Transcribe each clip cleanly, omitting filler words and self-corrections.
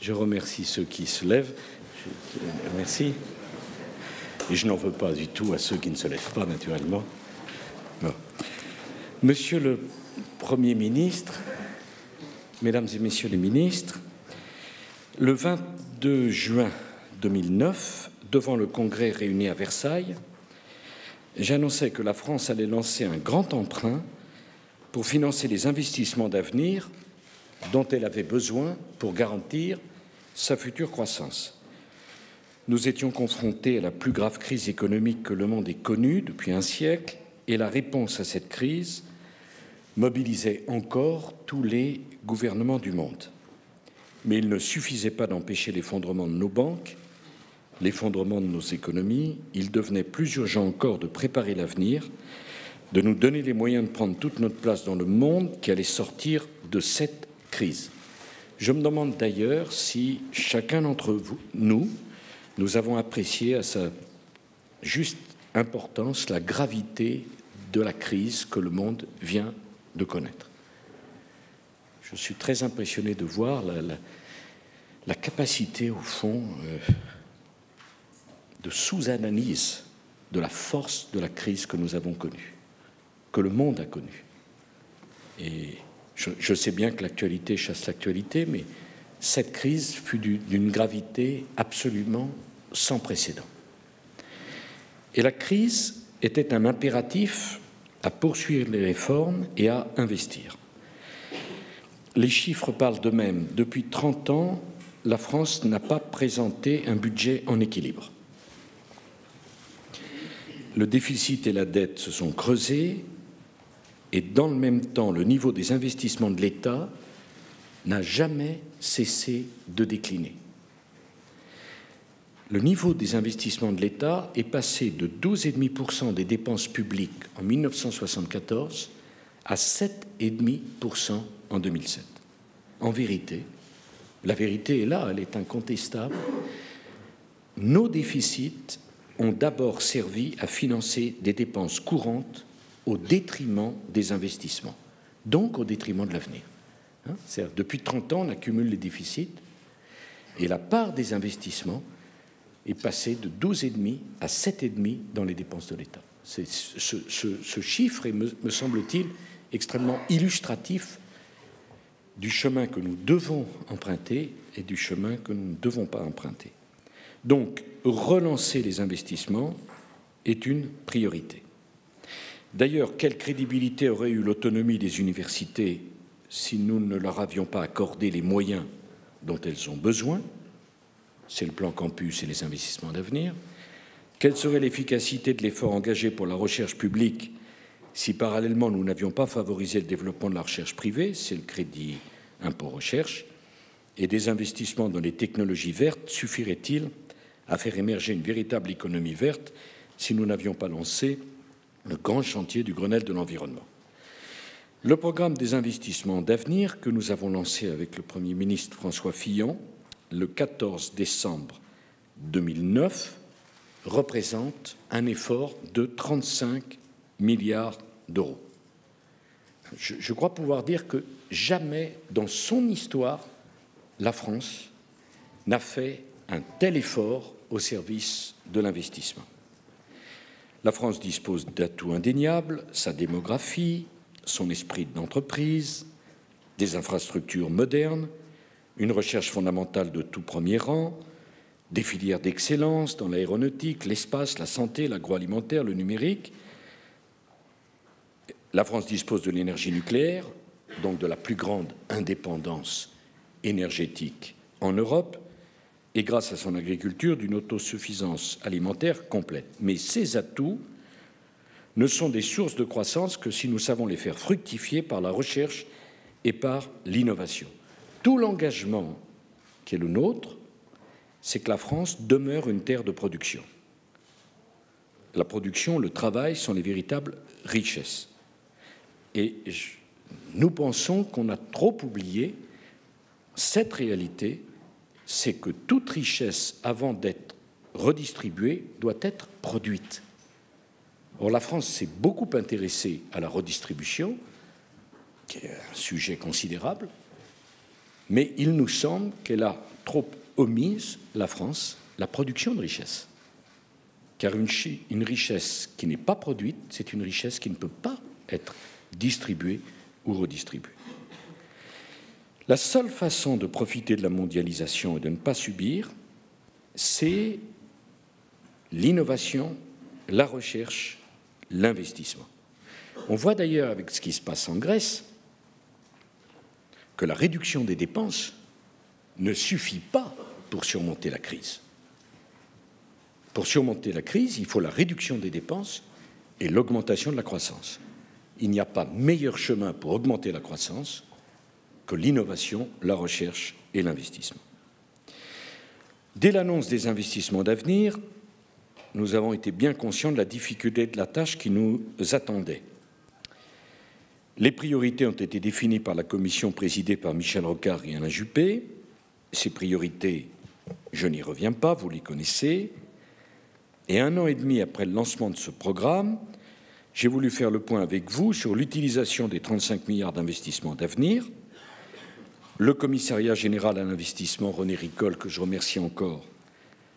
Je remercie ceux qui se lèvent. Merci. Et je n'en veux pas du tout à ceux qui ne se lèvent pas, naturellement. Non. Monsieur le Premier ministre, Mesdames et Messieurs les ministres, le 22 juin 2009, devant le Congrès réuni à Versailles, j'annonçais que la France allait lancer un grand emprunt pour financer les investissements d'avenir dont elle avait besoin pour garantir sa future croissance. Nous étions confrontés à la plus grave crise économique que le monde ait connue depuis un siècle, et la réponse à cette crise mobilisait encore tous les gouvernements du monde. Mais il ne suffisait pas d'empêcher l'effondrement de nos banques, l'effondrement de nos économies. Il devenait plus urgent encore de préparer l'avenir, de nous donner les moyens de prendre toute notre place dans le monde qui allait sortir de cette crise. Je me demande d'ailleurs si chacun d'entre nous avons apprécié à sa juste importance la gravité de la crise que le monde vient de connaître. Je suis très impressionné de voir la capacité, au fond, de sous-analyse de la force de la crise que nous avons connue, que le monde a connue. Et je sais bien que l'actualité chasse l'actualité, mais cette crise fut d'une gravité absolument sans précédent. Et la crise était un impératif à poursuivre les réformes et à investir. Les chiffres parlent d'eux-mêmes. Depuis 30 ans, la France n'a pas présenté un budget en équilibre. Le déficit et la dette se sont creusés et dans le même temps, le niveau des investissements de l'État n'a jamais cessé de décliner. Le niveau des investissements de l'État est passé de 12,5% des dépenses publiques en 1974 à 7,5% en 2007. En vérité, la vérité est là, elle est incontestable. Nos déficits ont d'abord servi à financer des dépenses courantes au détriment des investissements, donc au détriment de l'avenir. Depuis 30 ans, on accumule les déficits et la part des investissements est passée de 12,5 à 7,5 dans les dépenses de l'État. Ce chiffre est, me semble-t-il, extrêmement illustratif du chemin que nous devons emprunter et du chemin que nous ne devons pas emprunter. Donc, relancer les investissements est une priorité. D'ailleurs, quelle crédibilité aurait eu l'autonomie des universités si nous ne leur avions pas accordé les moyens dont elles ont besoin? C'est le plan campus et les investissements d'avenir. Quelle serait l'efficacité de l'effort engagé pour la recherche publique si parallèlement nous n'avions pas favorisé le développement de la recherche privée? C'est le crédit impôt recherche. Et des investissements dans les technologies vertes suffiraient-ils à faire émerger une véritable économie verte si nous n'avions pas lancé le grand chantier du Grenelle de l'environnement? Le programme des investissements d'avenir que nous avons lancé avec le Premier ministre François Fillon le 14 décembre 2009 représente un effort de 35 milliards d'euros. Je crois pouvoir dire que jamais dans son histoire, la France n'a fait un tel effort au service de l'investissement. La France dispose d'atouts indéniables, sa démographie, son esprit d'entreprise, des infrastructures modernes, une recherche fondamentale de tout premier rang, des filières d'excellence dans l'aéronautique, l'espace, la santé, l'agroalimentaire, le numérique. La France dispose de l'énergie nucléaire, donc de la plus grande indépendance énergétique en Europe, et grâce à son agriculture, d'une autosuffisance alimentaire complète. Mais ces atouts ne sont des sources de croissance que si nous savons les faire fructifier par la recherche et par l'innovation. Tout l'engagement qui est le nôtre, c'est que la France demeure une terre de production. La production, le travail sont les véritables richesses. Et nous pensons qu'on a trop oublié cette réalité, c'est que toute richesse, avant d'être redistribuée, doit être produite. Or, la France s'est beaucoup intéressée à la redistribution, qui est un sujet considérable, mais il nous semble qu'elle a trop omise, la France, la production de richesse. Car une richesse qui n'est pas produite, c'est une richesse qui ne peut pas être distribuée ou redistribuée. La seule façon de profiter de la mondialisation et de ne pas subir, c'est l'innovation, la recherche, l'investissement. On voit d'ailleurs avec ce qui se passe en Grèce que la réduction des dépenses ne suffit pas pour surmonter la crise. Pour surmonter la crise, il faut la réduction des dépenses et l'augmentation de la croissance. Il n'y a pas meilleur chemin pour augmenter la croissance que l'innovation, la recherche et l'investissement. Dès l'annonce des investissements d'avenir, nous avons été bien conscients de la difficulté de la tâche qui nous attendait. Les priorités ont été définies par la commission présidée par Michel Rocard et Alain Juppé. Ces priorités, je n'y reviens pas, vous les connaissez. Et 1 an et demi après le lancement de ce programme, j'ai voulu faire le point avec vous sur l'utilisation des 35 milliards d'investissements d'avenir. Le commissariat général à l'investissement, René Ricol, que je remercie encore,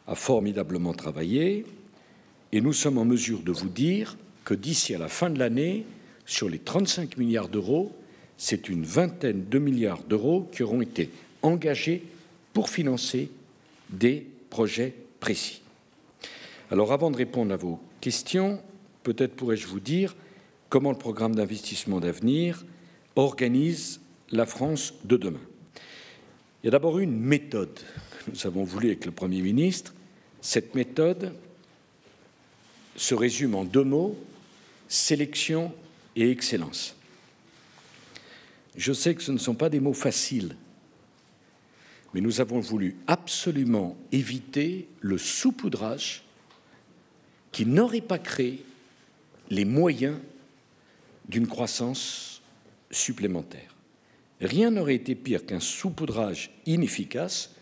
a formidablement travaillé. Et nous sommes en mesure de vous dire que d'ici à la fin de l'année, sur les 35 milliards d'euros, c'est une vingtaine de milliards d'euros qui auront été engagés pour financer des projets précis. Alors, avant de répondre à vos questions, peut-être pourrais-je vous dire comment le programme d'investissement d'avenir organise la France de demain. Il y a d'abord une méthode que nous avons voulu avec le Premier ministre. Cette méthode se résume en 2 mots, sélection et excellence. Je sais que ce ne sont pas des mots faciles, mais nous avons voulu absolument éviter le saupoudrage qui n'aurait pas créé les moyens d'une croissance supplémentaire. Rien n'aurait été pire qu'un saupoudrage inefficace.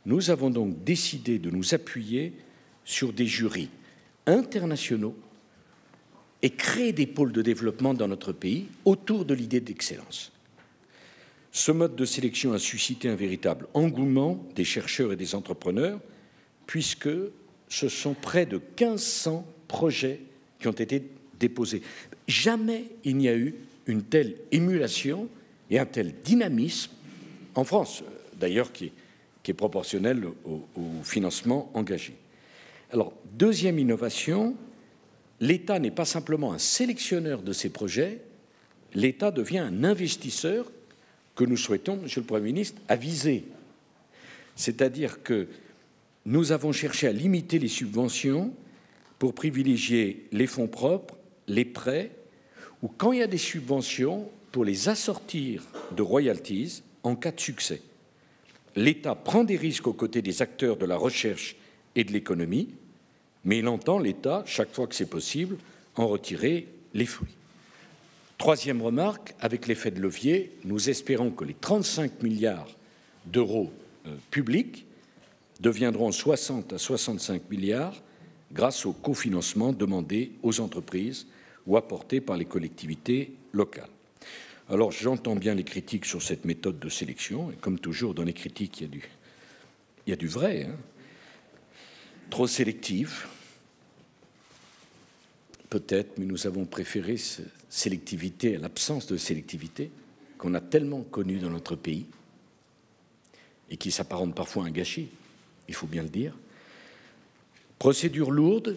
Nous avons donc décidé de nous appuyer sur des jurys internationaux et créer des pôles de développement dans notre pays autour de l'idée d'excellence. Ce mode de sélection a suscité un véritable engouement des chercheurs et des entrepreneurs, puisque ce sont près de 1500 projets qui ont été déposés. Jamais il n'y a eu une telle émulation et un tel dynamisme en France, d'ailleurs qui est proportionnel au financement engagé. Alors, deuxième innovation, l'État n'est pas simplement un sélectionneur de ces projets, l'État devient un investisseur que nous souhaitons, Monsieur le Premier ministre, aviser. C'est-à-dire que nous avons cherché à limiter les subventions pour privilégier les fonds propres, les prêts, ou quand il y a des subventions, pour les assortir de royalties en cas de succès. L'État prend des risques aux côtés des acteurs de la recherche et de l'économie, mais il entend, l'État, chaque fois que c'est possible, en retirer les fruits. Troisième remarque, avec l'effet de levier, nous espérons que les 35 milliards d'euros publics deviendront 60 à 65 milliards grâce au cofinancement demandé aux entreprises ou apporté par les collectivités locales. Alors, j'entends bien les critiques sur cette méthode de sélection, et comme toujours, dans les critiques, il y a du vrai, hein. Trop sélective, peut-être, mais nous avons préféré cette sélectivité à l'absence de sélectivité qu'on a tellement connue dans notre pays et qui s'apparente parfois à un gâchis, il faut bien le dire. Procédure lourde,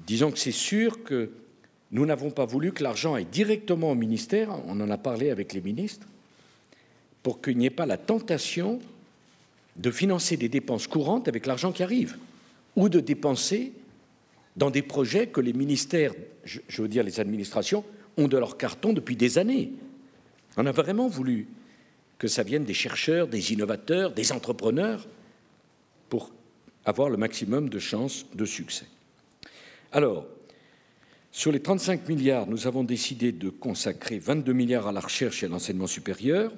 disons que c'est sûr que nous n'avons pas voulu que l'argent aille directement au ministère, on en a parlé avec les ministres, pour qu'il n'y ait pas la tentation de financer des dépenses courantes avec l'argent qui arrive, ou de dépenser dans des projets que les ministères, je veux dire les administrations, ont de leur carton depuis des années. On a vraiment voulu que ça vienne des chercheurs, des innovateurs, des entrepreneurs, pour avoir le maximum de chances de succès. Alors, sur les 35 milliards, nous avons décidé de consacrer 22 milliards à la recherche et à l'enseignement supérieur.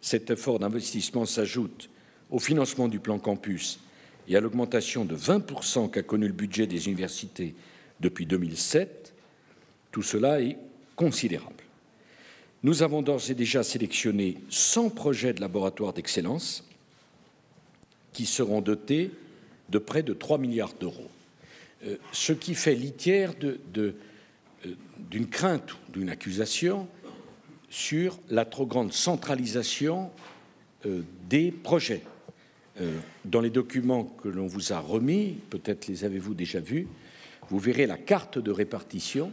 Cet effort d'investissement s'ajoute au financement du plan campus et à l'augmentation de 20% qu'a connu le budget des universités depuis 2007. Tout cela est considérable. Nous avons d'ores et déjà sélectionné 100 projets de laboratoire d'excellence qui seront dotés de près de 3 milliards d'euros, ce qui fait litière d'une crainte ou d'une accusation sur la trop grande centralisation des projets. Dans les documents que l'on vous a remis, peut-être les avez-vous déjà vus, vous verrez la carte de répartition.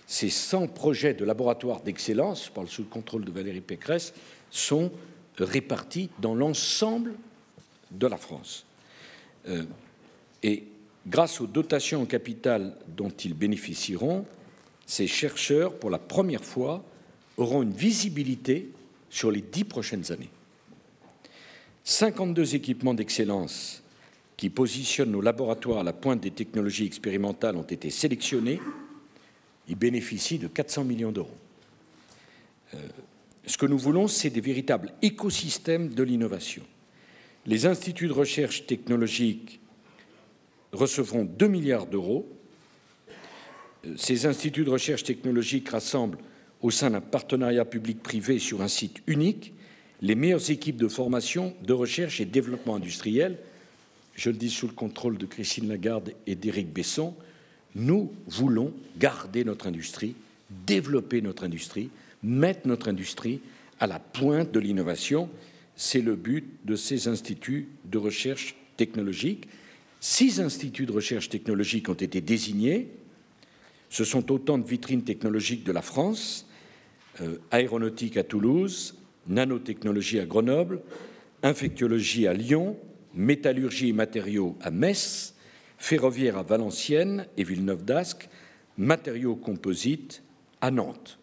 Ces 100 projets de laboratoire d'excellence, je parle sous le contrôle de Valérie Pécresse, sont répartis dans l'ensemble de la France. Et grâce aux dotations en capital dont ils bénéficieront, ces chercheurs, pour la première fois, auront une visibilité sur les 10 prochaines années. 52 équipements d'excellence qui positionnent nos laboratoires à la pointe des technologies expérimentales ont été sélectionnés. Ils bénéficient de 400 millions d'euros. Ce que nous voulons, c'est des véritables écosystèmes de l'innovation. Les instituts de recherche technologique recevront 2 milliards d'euros. Ces instituts de recherche technologique rassemblent au sein d'un partenariat public-privé sur un site unique les meilleures équipes de formation, de recherche et de développement industriel. Je le dis sous le contrôle de Christine Lagarde et d'Éric Besson. Nous voulons garder notre industrie, développer notre industrie, mettre notre industrie à la pointe de l'innovation. C'est le but de ces instituts de recherche technologique. 6 instituts de recherche technologique ont été désignés. Ce sont autant de vitrines technologiques de la France, aéronautique à Toulouse, nanotechnologie à Grenoble, infectiologie à Lyon, métallurgie et matériaux à Metz, ferroviaire à Valenciennes et Villeneuve-d'Ascq, matériaux composites à Nantes.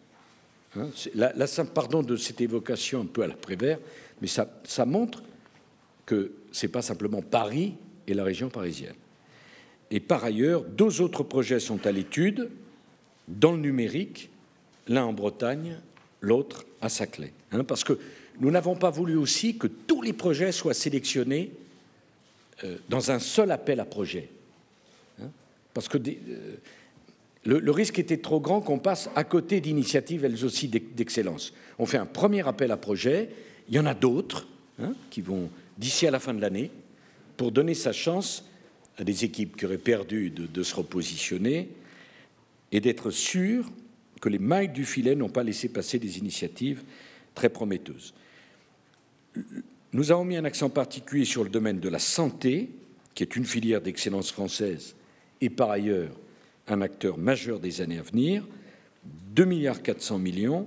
Pardon de cette évocation un peu à la Prévert, mais ça montre que ce n'est pas simplement Paris et la région parisienne. Et par ailleurs, 2 autres projets sont à l'étude, dans le numérique, l'un en Bretagne, l'autre à Saclay. Parce que nous n'avons pas voulu aussi que tous les projets soient sélectionnés dans un seul appel à projet. Parce que le risque était trop grand qu'on passe à côté d'initiatives, elles aussi, d'excellence. On fait un premier appel à projet, il y en a d'autres qui vont, d'ici à la fin de l'année, pour donner sa chance à des équipes qui auraient perdu de se repositionner et d'être sûrs que les mailles du filet n'ont pas laissé passer des initiatives très prometteuses. Nous avons mis un accent particulier sur le domaine de la santé, qui est une filière d'excellence française et par ailleurs un acteur majeur des années à venir, 2,4 milliards,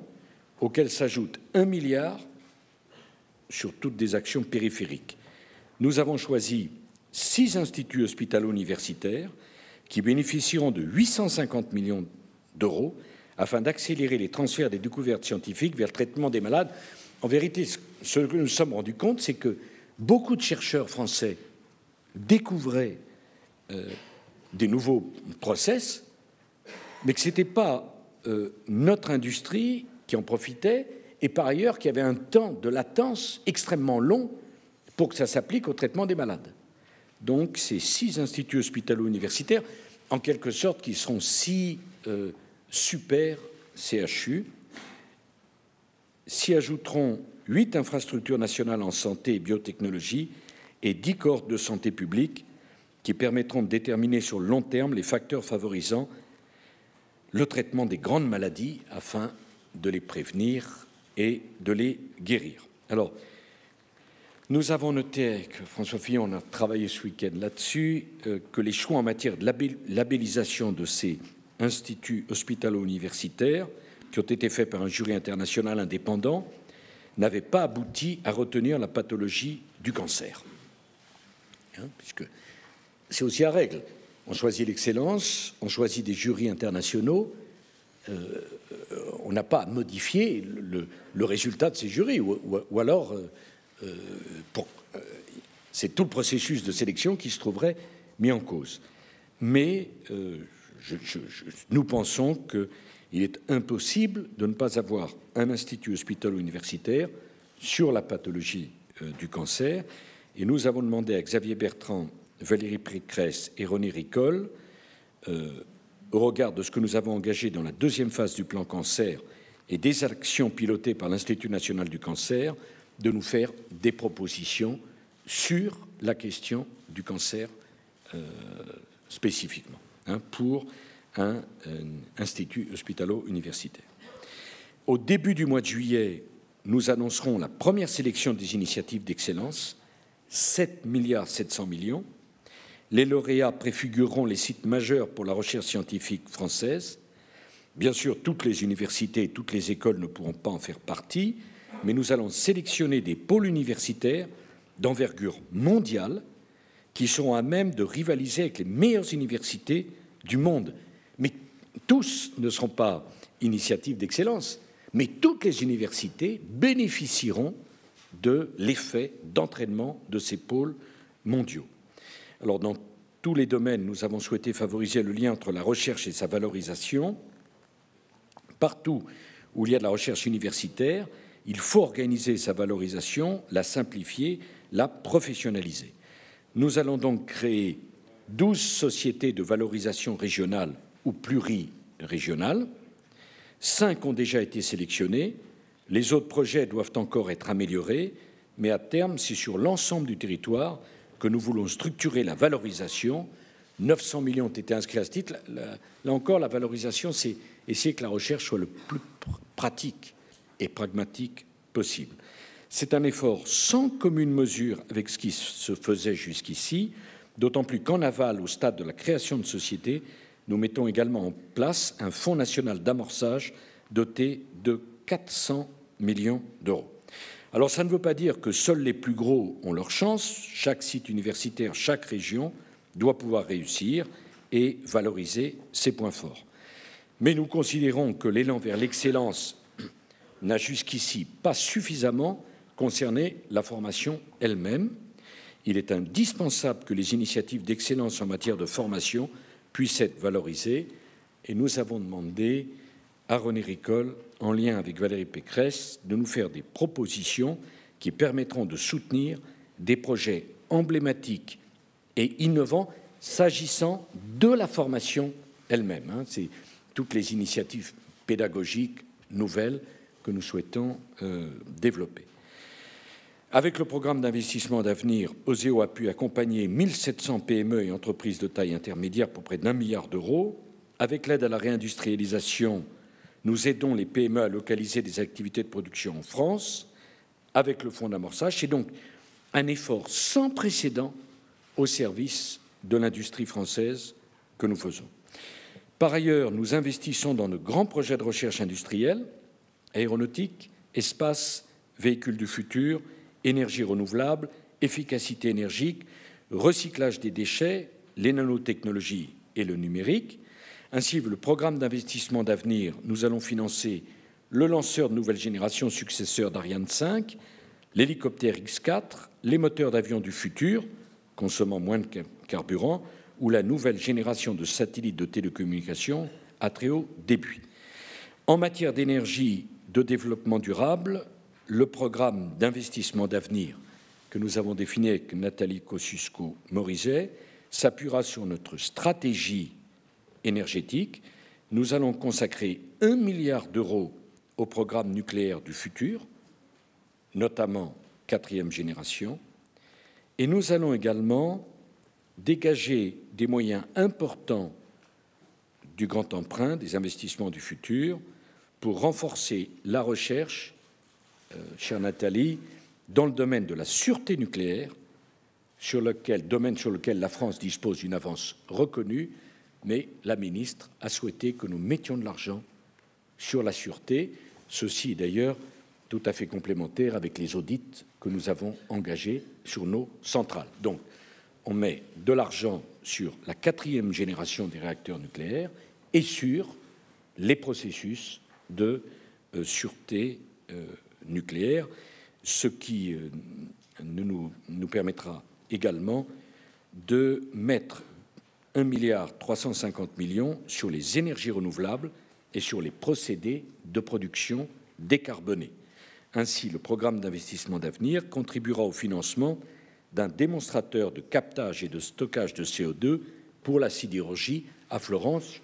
auxquels s'ajoute 1 milliard sur toutes des actions périphériques. Nous avons choisi 6 instituts hospitalo-universitaires qui bénéficieront de 850 millions d'euros afin d'accélérer les transferts des découvertes scientifiques vers le traitement des malades. En vérité, ce que nous nous sommes rendus compte, c'est que beaucoup de chercheurs français découvraient des nouveaux process, mais que ce n'était pas notre industrie qui en profitait, et par ailleurs qu'il y avait un temps de latence extrêmement long pour que ça s'applique au traitement des malades. Donc ces 6 instituts hospitalo-universitaires, en quelque sorte, qui seront 6 super CHU, s'y ajouteront 8 infrastructures nationales en santé et biotechnologie et 10 cohortes de santé publique qui permettront de déterminer sur le long terme les facteurs favorisant le traitement des grandes maladies afin de les prévenir et de les guérir. Alors, nous avons noté avec François Fillon, on a travaillé ce week-end là-dessus, que les choix en matière de labellisation de ces instituts hospitalo-universitaires, qui ont été faits par un jury international indépendant, n'avaient pas abouti à retenir la pathologie du cancer. Puisque c'est aussi la règle. On choisit l'excellence, on choisit des jurys internationaux, on n'a pas à modifier le résultat de ces jurys, ou alors c'est tout le processus de sélection qui se trouverait mis en cause. Mais nous pensons qu'il est impossible de ne pas avoir un institut hospitalo-universitaire sur la pathologie du cancer, et nous avons demandé à Xavier Bertrand, Valérie Pécresse et René Ricol, au regard de ce que nous avons engagé dans la 2e phase du plan cancer et des actions pilotées par l'Institut national du cancer de nous faire des propositions sur la question du cancer spécifiquement, pour un institut hospitalo-universitaire. Au début du mois de juillet, nous annoncerons la première sélection des initiatives d'excellence, 7,7 milliards. Les lauréats préfigureront les sites majeurs pour la recherche scientifique française. Bien sûr, toutes les universités et toutes les écoles ne pourront pas en faire partie, mais nous allons sélectionner des pôles universitaires d'envergure mondiale qui seront à même de rivaliser avec les meilleures universités du monde. Mais tous ne seront pas initiatives d'excellence, mais toutes les universités bénéficieront de l'effet d'entraînement de ces pôles mondiaux. Alors, dans tous les domaines, nous avons souhaité favoriser le lien entre la recherche et sa valorisation. Partout où il y a de la recherche universitaire, il faut organiser sa valorisation, la simplifier, la professionnaliser. Nous allons donc créer 12 sociétés de valorisation régionale ou plurirégionales. 5 ont déjà été sélectionnés. Les autres projets doivent encore être améliorés, mais à terme, c'est sur l'ensemble du territoire que nous voulons structurer la valorisation. 900 millions ont été inscrits à ce titre. Là encore, la valorisation, c'est essayer que la recherche soit le plus pratique et pragmatique possible. C'est un effort sans commune mesure avec ce qui se faisait jusqu'ici, d'autant plus qu'en aval, au stade de la création de sociétés, nous mettons également en place un fonds national d'amorçage doté de 400 millions d'euros. Alors, ça ne veut pas dire que seuls les plus gros ont leur chance. Chaque site universitaire, chaque région doit pouvoir réussir et valoriser ses points forts. Mais nous considérons que l'élan vers l'excellence n'a jusqu'ici pas suffisamment concerné la formation elle-même. Il est indispensable que les initiatives d'excellence en matière de formation puissent être valorisées, et nous avons demandé à René Ricol, en lien avec Valérie Pécresse, de nous faire des propositions qui permettront de soutenir des projets emblématiques et innovants s'agissant de la formation elle-même. C'est toutes les initiatives pédagogiques nouvelles que nous souhaitons développer. Avec le programme d'investissement d'avenir, OSEO a pu accompagner 1700 PME et entreprises de taille intermédiaire pour près d'1 milliard d'euros. Avec l'aide à la réindustrialisation, nous aidons les PME à localiser des activités de production en France. Avec le fonds d'amorçage, c'est donc un effort sans précédent au service de l'industrie française que nous faisons. Par ailleurs, nous investissons dans de grands projets de recherche industrielle, aéronautique, espace, véhicules du futur, énergie renouvelable, efficacité énergique, recyclage des déchets, les nanotechnologies et le numérique. Ainsi, le programme d'investissement d'avenir, nous allons financer le lanceur de nouvelle génération successeur d'Ariane 5, l'hélicoptère X4, les moteurs d'avion du futur, consommant moins de carburant, ou la nouvelle génération de satellites de télécommunications à très haut débit. En matière d'énergie de développement durable, le programme d'investissement d'avenir que nous avons défini avec Nathalie Kosciusko-Morizet s'appuiera sur notre stratégie énergétique. Nous allons consacrer 1 milliard d'euros au programme nucléaire du futur, notamment 4e génération, et nous allons également dégager des moyens importants du grand emprunt, des investissements du futur, pour renforcer la recherche, chère Nathalie, dans le domaine de la sûreté nucléaire, domaine sur lequel la France dispose d'une avance reconnue, mais la ministre a souhaité que nous mettions de l'argent sur la sûreté. Ceci est d'ailleurs tout à fait complémentaire avec les audits que nous avons engagés sur nos centrales. Donc, on met de l'argent sur la 4e génération des réacteurs nucléaires et sur les processus de sûreté nucléaire, ce qui nous permettra également de mettre 1,350 milliard sur les énergies renouvelables et sur les procédés de production décarbonés. Ainsi, le programme d'investissement d'avenir contribuera au financement d'un démonstrateur de captage et de stockage de CO2 pour la sidérurgie à Florence,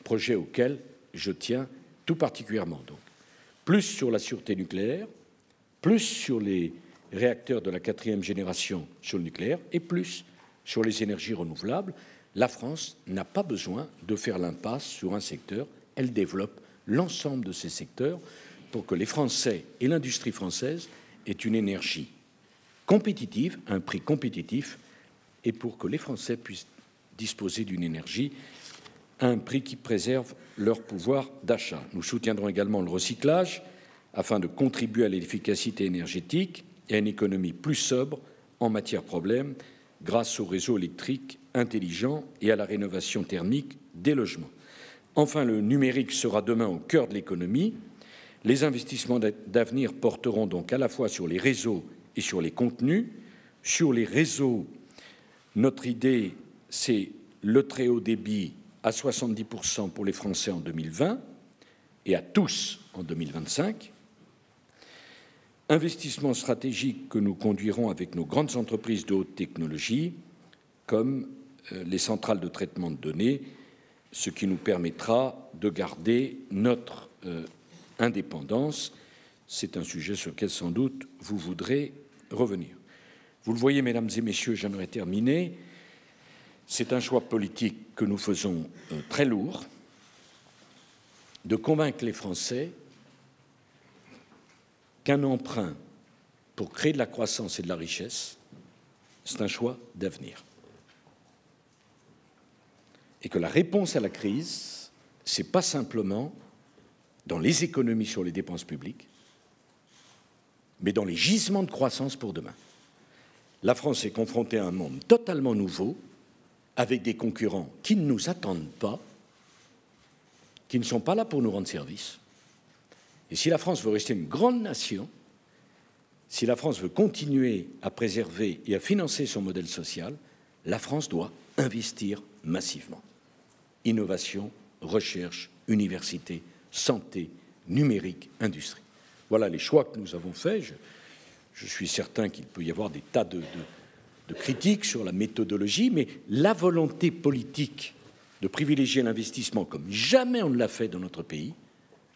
projet auquel je tiens tout particulièrement. Donc, plus sur la sûreté nucléaire, plus sur les réacteurs de la 4e génération sur le nucléaire et plus sur les énergies renouvelables. La France n'a pas besoin de faire l'impasse sur un secteur. Elle développe l'ensemble de ces secteurs pour que les Français et l'industrie française aient une énergie compétitive, à un prix compétitif, et pour que les Français puissent disposer d'une énergie à un prix qui préserve leur pouvoir d'achat. Nous soutiendrons également le recyclage afin de contribuer à l'efficacité énergétique et à une économie plus sobre en matière problème grâce au réseau électrique intelligent et à la rénovation thermique des logements. Enfin, le numérique sera demain au cœur de l'économie. Les investissements d'avenir porteront donc à la fois sur les réseaux et sur les contenus. Sur les réseaux, notre idée, c'est le très haut débit à 70% pour les Français en 2020 et à tous en 2025. Investissements stratégiques que nous conduirons avec nos grandes entreprises de haute technologie, comme les centrales de traitement de données, ce qui nous permettra de garder notre indépendance. C'est un sujet sur lequel sans doute vous voudrez revenir. Vous le voyez, mesdames et messieurs, j'aimerais terminer. C'est un choix politique que nous faisons très lourd, de convaincre les Français qu'un emprunt pour créer de la croissance et de la richesse, c'est un choix d'avenir. Et que la réponse à la crise, ce n'est pas simplement dans les économies sur les dépenses publiques, mais dans les gisements de croissance pour demain. La France est confrontée à un monde totalement nouveau, avec des concurrents qui ne nous attendent pas, qui ne sont pas là pour nous rendre service. Et si la France veut rester une grande nation, si la France veut continuer à préserver et à financer son modèle social, la France doit investir massivement. Innovation, recherche, université, santé, numérique, industrie. Voilà les choix que nous avons faits. Je suis certain qu'il peut y avoir des tas de critiques sur la méthodologie, mais la volonté politique de privilégier l'investissement comme jamais on ne l'a fait dans notre pays,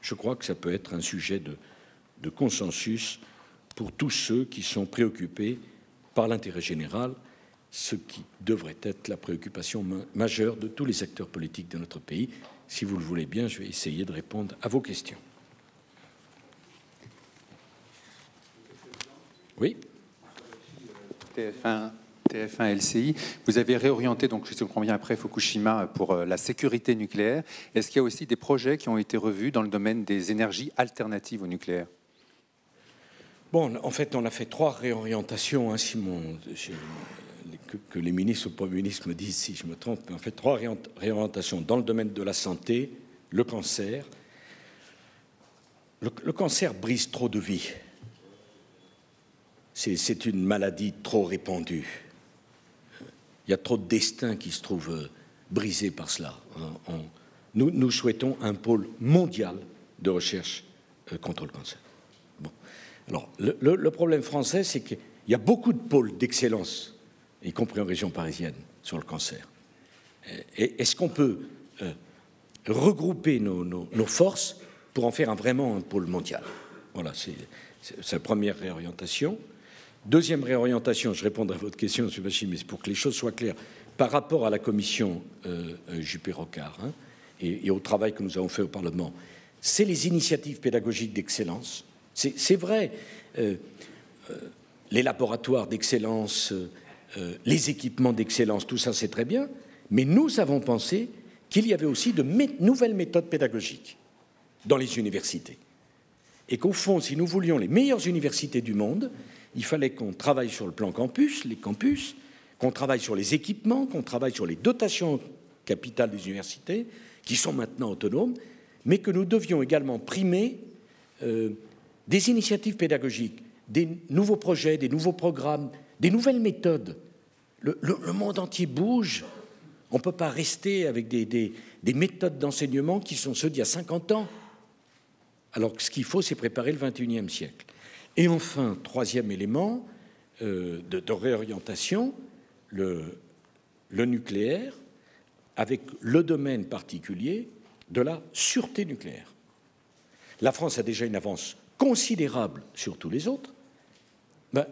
je crois que ça peut être un sujet de consensus pour tous ceux qui sont préoccupés par l'intérêt général, ce qui devrait être la préoccupation majeure de tous les acteurs politiques de notre pays. Si vous le voulez bien, je vais essayer de répondre à vos questions. Oui. TF1 LCI, vous avez réorienté, donc je comprends bien après Fukushima, pour la sécurité nucléaire. Est-ce qu'il y a aussi des projets qui ont été revus dans le domaine des énergies alternatives au nucléaire? Bon, en fait, on a fait 3 réorientations, hein, que les ministres ou le Premier ministre me disent si je me trompe, mais en fait 3 réorientations dans le domaine de la santé, le cancer. Le cancer brise trop de vies. C'est une maladie trop répandue. Il y a trop de destins qui se trouvent brisés par cela. Nous souhaitons un pôle mondial de recherche contre le cancer. Bon. Alors, le problème français, c'est qu'il y a beaucoup de pôles d'excellence, y compris en région parisienne, sur le cancer. Est-ce qu'on peut regrouper nos forces pour en faire vraiment un pôle mondial? Voilà, c'est la première réorientation. Deuxième réorientation, je répondrai à votre question, M. Bachy, mais c'est pour que les choses soient claires, par rapport à la commission Juppé-Rocard et au travail que nous avons fait au Parlement, c'est les initiatives pédagogiques d'excellence. C'est vrai, les laboratoires d'excellence, les équipements d'excellence, tout ça c'est très bien, mais nous avons pensé qu'il y avait aussi de nouvelles méthodes pédagogiques dans les universités. Et qu'au fond, si nous voulions les meilleures universités du monde, il fallait qu'on travaille sur le plan campus, les campus, qu'on travaille sur les équipements, qu'on travaille sur les dotations capitales des universités, qui sont maintenant autonomes, mais que nous devions également primer des initiatives pédagogiques, des nouveaux projets, des nouveaux programmes, des nouvelles méthodes. Le monde entier bouge. On ne peut pas rester avec des méthodes d'enseignement qui sont ceux d'il y a 50 ans. Alors que ce qu'il faut, c'est préparer le XXIe siècle. Et enfin, troisième élément de réorientation, le nucléaire, avec le domaine particulier de la sûreté nucléaire. La France a déjà une avance considérable sur tous les autres.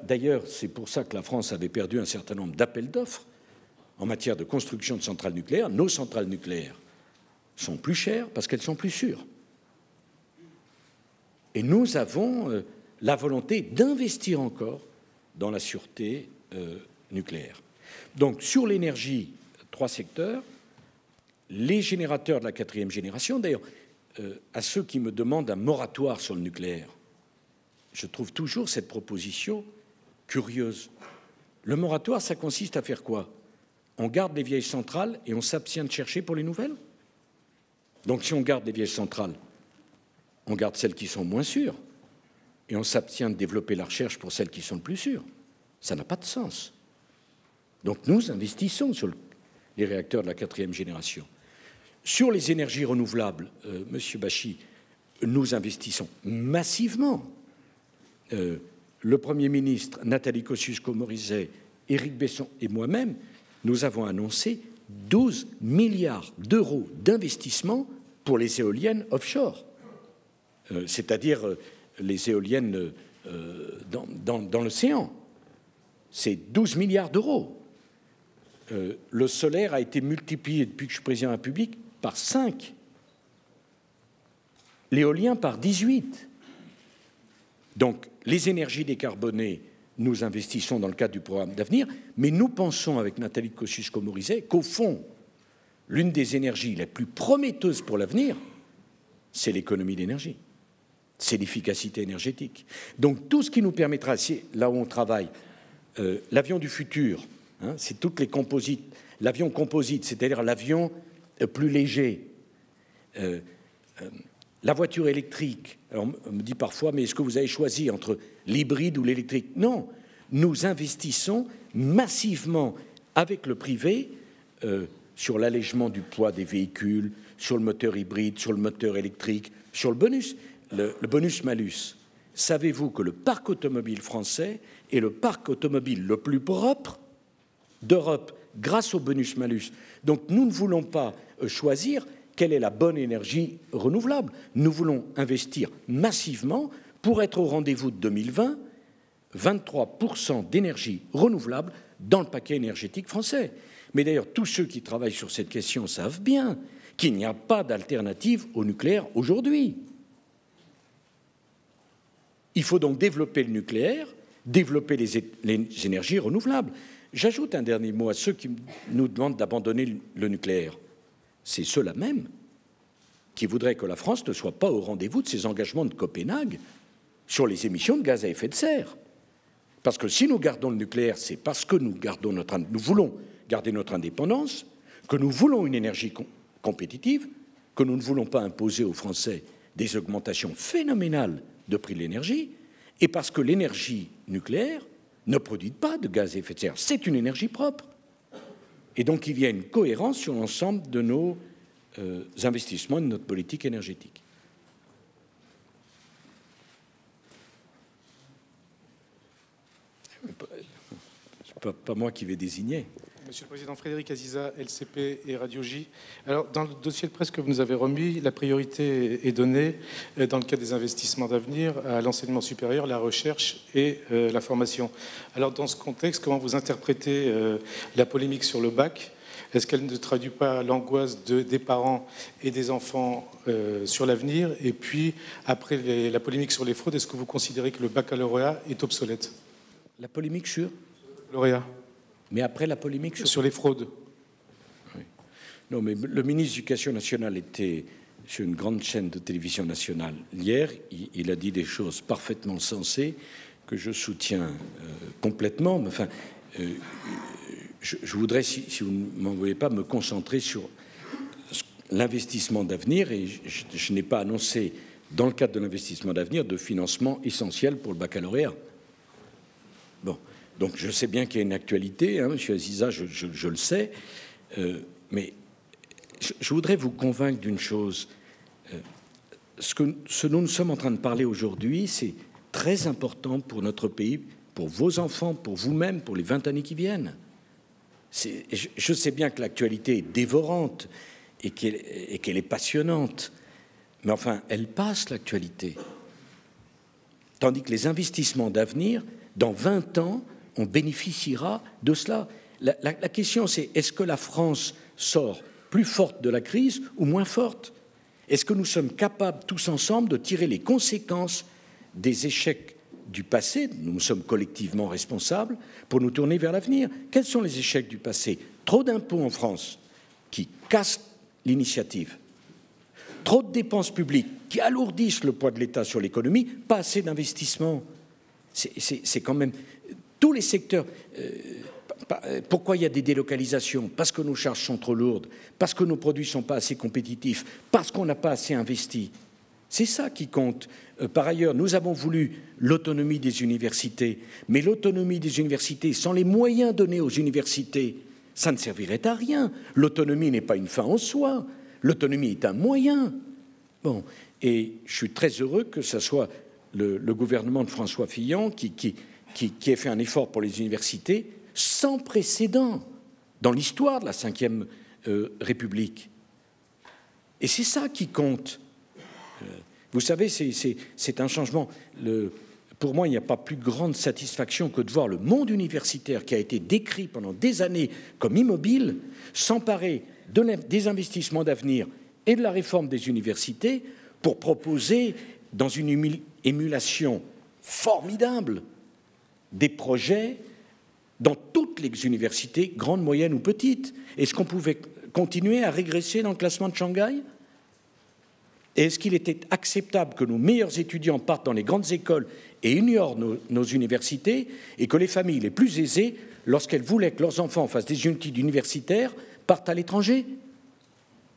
D'ailleurs, c'est pour ça que la France avait perdu un certain nombre d'appels d'offres en matière de construction de centrales nucléaires. Nos centrales nucléaires sont plus chères parce qu'elles sont plus sûres. Et nous avons la volonté d'investir encore dans la sûreté nucléaire. Donc, sur l'énergie, 3 secteurs. Les générateurs de la 4e génération, d'ailleurs, à ceux qui me demandent un moratoire sur le nucléaire, je trouve toujours cette proposition curieuse. Le moratoire, ça consiste à faire quoi? On garde les vieilles centrales et on s'abstient de chercher pour les nouvelles? Donc si on garde les vieilles centrales, on garde celles qui sont moins sûres et on s'abstient de développer la recherche pour celles qui sont le plus sûres. Ça n'a pas de sens. Donc nous investissons sur les réacteurs de la 4e génération. Sur les énergies renouvelables, Monsieur Bachy, nous investissons massivement. Le Premier ministre, Nathalie Kosciusko-Morizet, Éric Besson et moi-même, nous avons annoncé 12 milliards d'euros d'investissement pour les éoliennes offshore, c'est-à-dire les éoliennes dans l'océan. C'est 12 milliards d'euros. Le solaire a été multiplié depuis que je suis président de la République par 5. L'éolien par 18. Donc, les énergies décarbonées, nous investissons dans le cadre du programme d'avenir, mais nous pensons avec Nathalie Kosciusko-Morizet qu'au fond, l'une des énergies les plus prometteuses pour l'avenir, c'est l'économie d'énergie, c'est l'efficacité énergétique. Donc, tout ce qui nous permettra, c'est là où on travaille, l'avion du futur, c'est toutes les composites, l'avion composite, c'est-à-dire l'avion plus léger, la voiture électrique. Alors, on me dit parfois, mais est-ce que vous avez choisi entre l'hybride ou l'électrique? Non, nous investissons massivement avec le privé sur l'allègement du poids des véhicules, sur le moteur hybride, sur le moteur électrique, sur le bonus, le bonus-malus. Savez-vous que le parc automobile français est le parc automobile le plus propre d'Europe grâce au bonus-malus? Donc nous ne voulons pas choisir quelle est la bonne énergie renouvelable. Nous voulons investir massivement pour être au rendez-vous de 2020, 23% d'énergie renouvelable dans le paquet énergétique français. Mais d'ailleurs, tous ceux qui travaillent sur cette question savent bien qu'il n'y a pas d'alternative au nucléaire aujourd'hui. Il faut donc développer le nucléaire, développer les énergies renouvelables. J'ajoute un dernier mot à ceux qui nous demandent d'abandonner le nucléaire. C'est ceux-là même qui voudraient que la France ne soit pas au rendez-vous de ses engagements de Copenhague sur les émissions de gaz à effet de serre. Parce que si nous gardons le nucléaire, c'est parce que nous voulons garder notre indépendance, que nous voulons une énergie compétitive, que nous ne voulons pas imposer aux Français des augmentations phénoménales de prix de l'énergie, et parce que l'énergie nucléaire ne produit pas de gaz à effet de serre. C'est une énergie propre. Et donc, il y a une cohérence sur l'ensemble de nos investissements et de notre politique énergétique. Ce n'est pas moi qui vais désigner. Monsieur le Président, Frédéric Aziza, LCP et Radio J. Alors, dans le dossier de presse que vous nous avez remis, la priorité est donnée, dans le cadre des investissements d'avenir, à l'enseignement supérieur, la recherche et la formation. Alors, dans ce contexte, comment vous interprétez la polémique sur le bac? Est-ce qu'elle ne traduit pas l'angoisse des parents et des enfants sur l'avenir? Et puis, après la polémique sur les fraudes, est-ce que vous considérez que le baccalauréat est obsolète? La polémique sur Lauréat. Mais après la polémique sur les fraudes. Oui. Non, mais le ministre de l'Éducation nationale était sur une grande chaîne de télévision nationale hier. Il a dit des choses parfaitement sensées que je soutiens complètement. Mais enfin, je voudrais, si vous ne m'en voulez pas, me concentrer sur l'investissement d'avenir. Et je n'ai pas annoncé, dans le cadre de l'investissement d'avenir, de financement essentiel pour le baccalauréat. Bon. Donc je sais bien qu'il y a une actualité, hein, Monsieur Aziza, je le sais, mais je voudrais vous convaincre d'une chose. Ce dont nous sommes en train de parler aujourd'hui, c'est très important pour notre pays, pour vos enfants, pour vous-même, pour les 20 années qui viennent. Je sais bien que l'actualité est dévorante et qu'elle est passionnante, Mais enfin, elle passe l'actualité. Tandis que les investissements d'avenir, dans 20 ans, on bénéficiera de cela. La question, c'est est-ce que la France sort plus forte de la crise ou moins forte? Est-ce que nous sommes capables, tous ensemble, de tirer les conséquences des échecs du passé? Nous sommes collectivement responsables pour nous tourner vers l'avenir. Quels sont les échecs du passé? Trop d'impôts en France qui cassent l'initiative. Trop de dépenses publiques qui alourdissent le poids de l'État sur l'économie. Pas assez d'investissements. C'est quand même... Tous les secteurs... Pourquoi il y a des délocalisations? Parce que nos charges sont trop lourdes, parce que nos produits ne sont pas assez compétitifs, parce qu'on n'a pas assez investi. C'est ça qui compte. Par ailleurs, nous avons voulu l'autonomie des universités, mais l'autonomie des universités, sans les moyens donnés aux universités, ça ne servirait à rien. L'autonomie n'est pas une fin en soi, l'autonomie est un moyen. Bon, et je suis très heureux que ce soit le gouvernement de François Fillon qui ait fait un effort pour les universités sans précédent dans l'histoire de la Ve République. Et c'est ça qui compte. Vous savez, c'est un changement. Pour moi, il n'y a pas plus grande satisfaction que de voir le monde universitaire qui a été décrit pendant des années comme immobile s'emparer des investissements d'avenir et de la réforme des universités pour proposer, dans une émulation formidable, des projets dans toutes les universités, grandes, moyennes ou petites. Est-ce qu'on pouvait continuer à régresser dans le classement de Shanghai? Et est-ce qu'il était acceptable que nos meilleurs étudiants partent dans les grandes écoles et ignorent nos universités, et que les familles les plus aisées, lorsqu'elles voulaient que leurs enfants fassent des études universitaires, partent à l'étranger?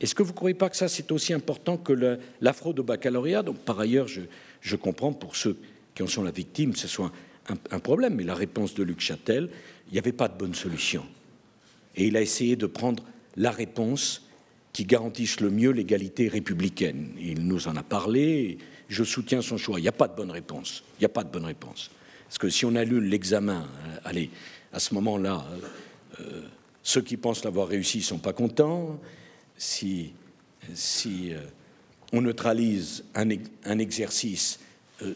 Est-ce que vous ne croyez pas que ça, c'est aussi important que la fraude au baccalauréat? Donc, par ailleurs, je comprends pour ceux qui en sont la victime, ce soit un problème, mais la réponse de Luc Châtel, il n'y avait pas de bonne solution. Et il a essayé de prendre la réponse qui garantisse le mieux l'égalité républicaine. Il nous en a parlé, je soutiens son choix. Il n'y a pas de bonne réponse. Il n'y a pas de bonne réponse. Parce que si on annule l'examen, allez, à ce moment-là, ceux qui pensent l'avoir réussi ne sont pas contents. Si on neutralise un exercice,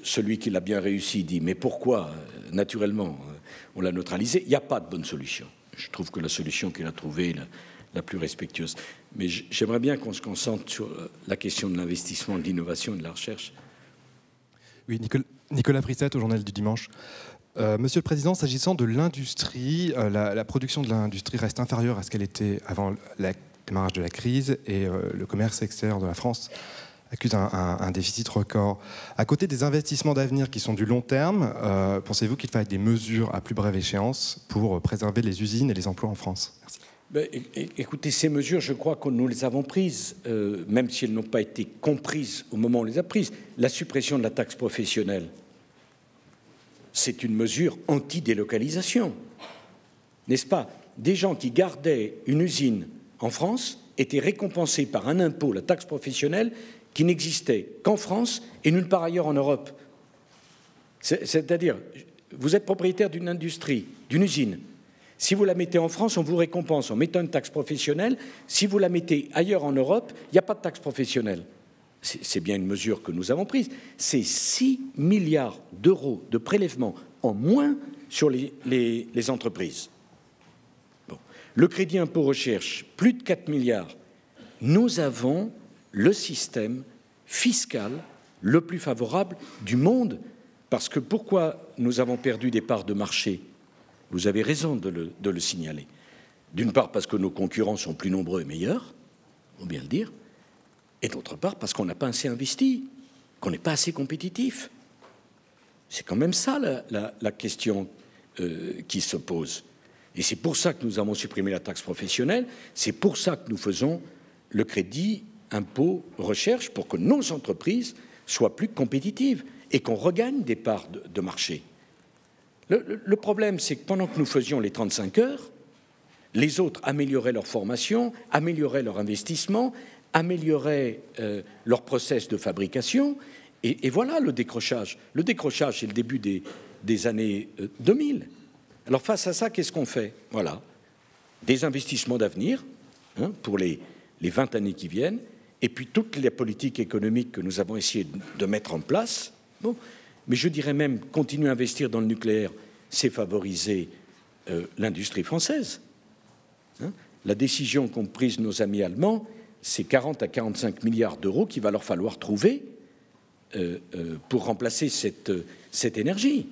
celui qui l'a bien réussi dit « mais pourquoi, naturellement, on l'a neutralisé ?» Il n'y a pas de bonne solution. Je trouve que la solution qu'il a trouvée est la plus respectueuse. Mais j'aimerais bien qu'on se concentre sur la question de l'investissement, de l'innovation et de la recherche. Oui, Nicolas Prissette, au Journal du Dimanche. Monsieur le Président, s'agissant de l'industrie, la production de l'industrie reste inférieure à ce qu'elle était avant le démarrage de la crise, et le commerce extérieur de la France accuse un déficit record. À côté des investissements d'avenir qui sont du long terme, pensez-vous qu'il faille des mesures à plus brève échéance pour préserver les usines et les emplois en France? Merci. Ben, écoutez, ces mesures, je crois que nous les avons prises, même si elles n'ont pas été comprises au moment où on les a prises. La suppression de la taxe professionnelle, c'est une mesure anti-délocalisation, n'est-ce pas? Des gens qui gardaient une usine en France étaient récompensés par un impôt, la taxe professionnelle, qui n'existait qu'en France et nulle part ailleurs en Europe. C'est-à-dire, vous êtes propriétaire d'une industrie, d'une usine. Si vous la mettez en France, on vous récompense en mettant une taxe professionnelle. Si vous la mettez ailleurs en Europe, il n'y a pas de taxe professionnelle. C'est bien une mesure que nous avons prise. C'est 6 milliards d'euros de prélèvements en moins sur les entreprises. Bon. Le crédit impôt recherche, plus de 4 milliards. Nous avons le système fiscal le plus favorable du monde. Parce que pourquoi nous avons perdu des parts de marché? Vous avez raison de le signaler. D'une part, parce que nos concurrents sont plus nombreux et meilleurs, il faut bien le dire, et d'autre part, parce qu'on n'a pas assez investi, qu'on n'est pas assez compétitif. C'est quand même ça la question qui se pose. Et c'est pour ça que nous avons supprimé la taxe professionnelle, c'est pour ça que nous faisons le crédit impôt recherche, pour que nos entreprises soient plus compétitives et qu'on regagne des parts de marché. Le problème, c'est que pendant que nous faisions les 35 heures, les autres amélioraient leur formation, amélioraient leur investissement, amélioraient leur process de fabrication, et voilà le décrochage. Le décrochage, c'est le début des années 2000. Alors face à ça, qu'est-ce qu'on fait? Voilà, des investissements d'avenir pour les 20 années qui viennent, et puis toute la politique économique que nous avons essayé de mettre en place. Bon, mais je dirais même continuer à investir dans le nucléaire, c'est favoriser l'industrie française. Hein, la décision qu'ont prise nos amis allemands, c'est 40 à 45 milliards d'euros qu'il va leur falloir trouver pour remplacer cette énergie.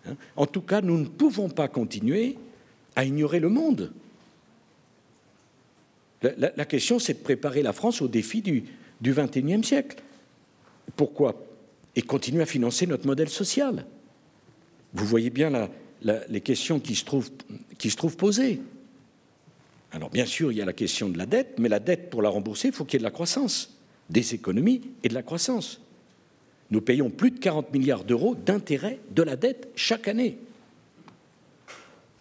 Hein, en tout cas, nous ne pouvons pas continuer à ignorer le monde. La question, c'est de préparer la France au défi du XXIe siècle. Pourquoi? Et continuer à financer notre modèle social. Vous voyez bien les questions qui se trouvent posées. Alors, bien sûr, il y a la question de la dette, mais la dette, pour la rembourser, il faut qu'il y ait de la croissance, des économies et de la croissance. Nous payons plus de 40 milliards d'euros d'intérêts de la dette chaque année.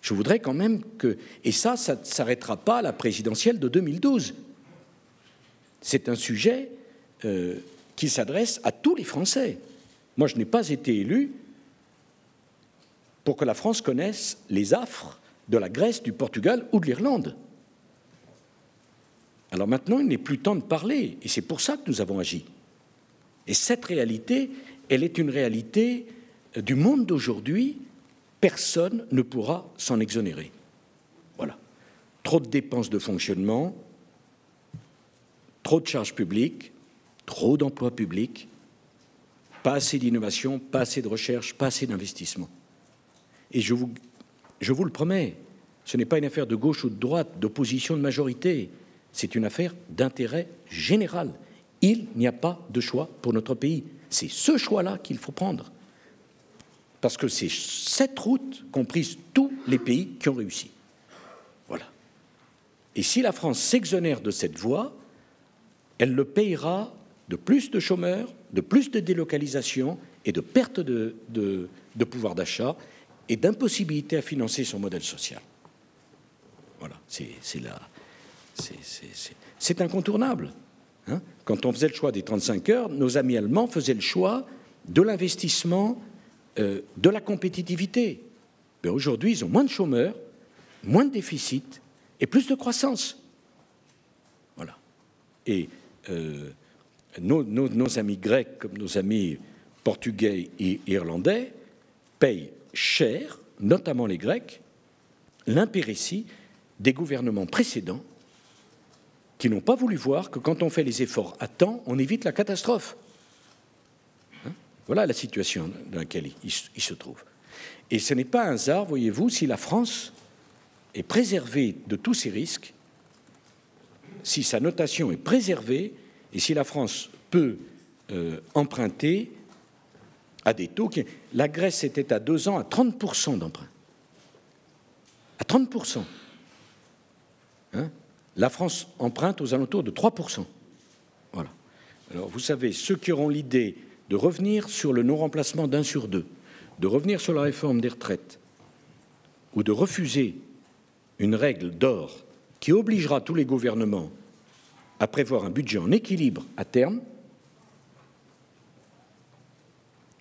Je voudrais quand même que... Et ça ne s'arrêtera pas à la présidentielle de 2012. C'est un sujet qui s'adresse à tous les Français. Moi, je n'ai pas été élu pour que la France connaisse les affres de la Grèce, du Portugal ou de l'Irlande. Alors maintenant, il n'est plus temps de parler, et c'est pour ça que nous avons agi. Et cette réalité, elle est une réalité du monde d'aujourd'hui. Personne ne pourra s'en exonérer. Voilà. Trop de dépenses de fonctionnement, trop de charges publiques, trop d'emplois publics, pas assez d'innovation, pas assez de recherche, pas assez d'investissement. Et je vous le promets, ce n'est pas une affaire de gauche ou de droite, d'opposition, de majorité, c'est une affaire d'intérêt général. Il n'y a pas de choix pour notre pays. C'est ce choix-là qu'il faut prendre. Parce que c'est cette route qu'ont prise tous les pays qui ont réussi. Voilà. Et si la France s'exonère de cette voie, elle le payera de plus de chômeurs, de plus de délocalisation et de perte de pouvoir d'achat et d'impossibilité à financer son modèle social. Voilà, c'est incontournable. Hein, quand on faisait le choix des 35 heures, nos amis allemands faisaient le choix de l'investissement, de la compétitivité. Mais aujourd'hui, ils ont moins de chômeurs, moins de déficit et plus de croissance. Voilà. Et nos amis grecs, comme nos amis portugais et irlandais, payent cher, notamment les Grecs, l'impéritie des gouvernements précédents qui n'ont pas voulu voir que quand on fait les efforts à temps, on évite la catastrophe. Hein? Voilà la situation dans laquelle il se trouve. Et ce n'est pas un hasard, voyez-vous, si la France est préservée de tous ces risques, si sa notation est préservée, et si la France peut emprunter à des taux qui... La Grèce était à 2 ans à 30% d'emprunt. À 30%. Hein? La France emprunte aux alentours de 3%. Voilà. Alors, vous savez, ceux qui auront l'idée de revenir sur le non-remplacement d'1 sur 2, de revenir sur la réforme des retraites, ou de refuser une règle d'or qui obligera tous les gouvernements à prévoir un budget en équilibre à terme,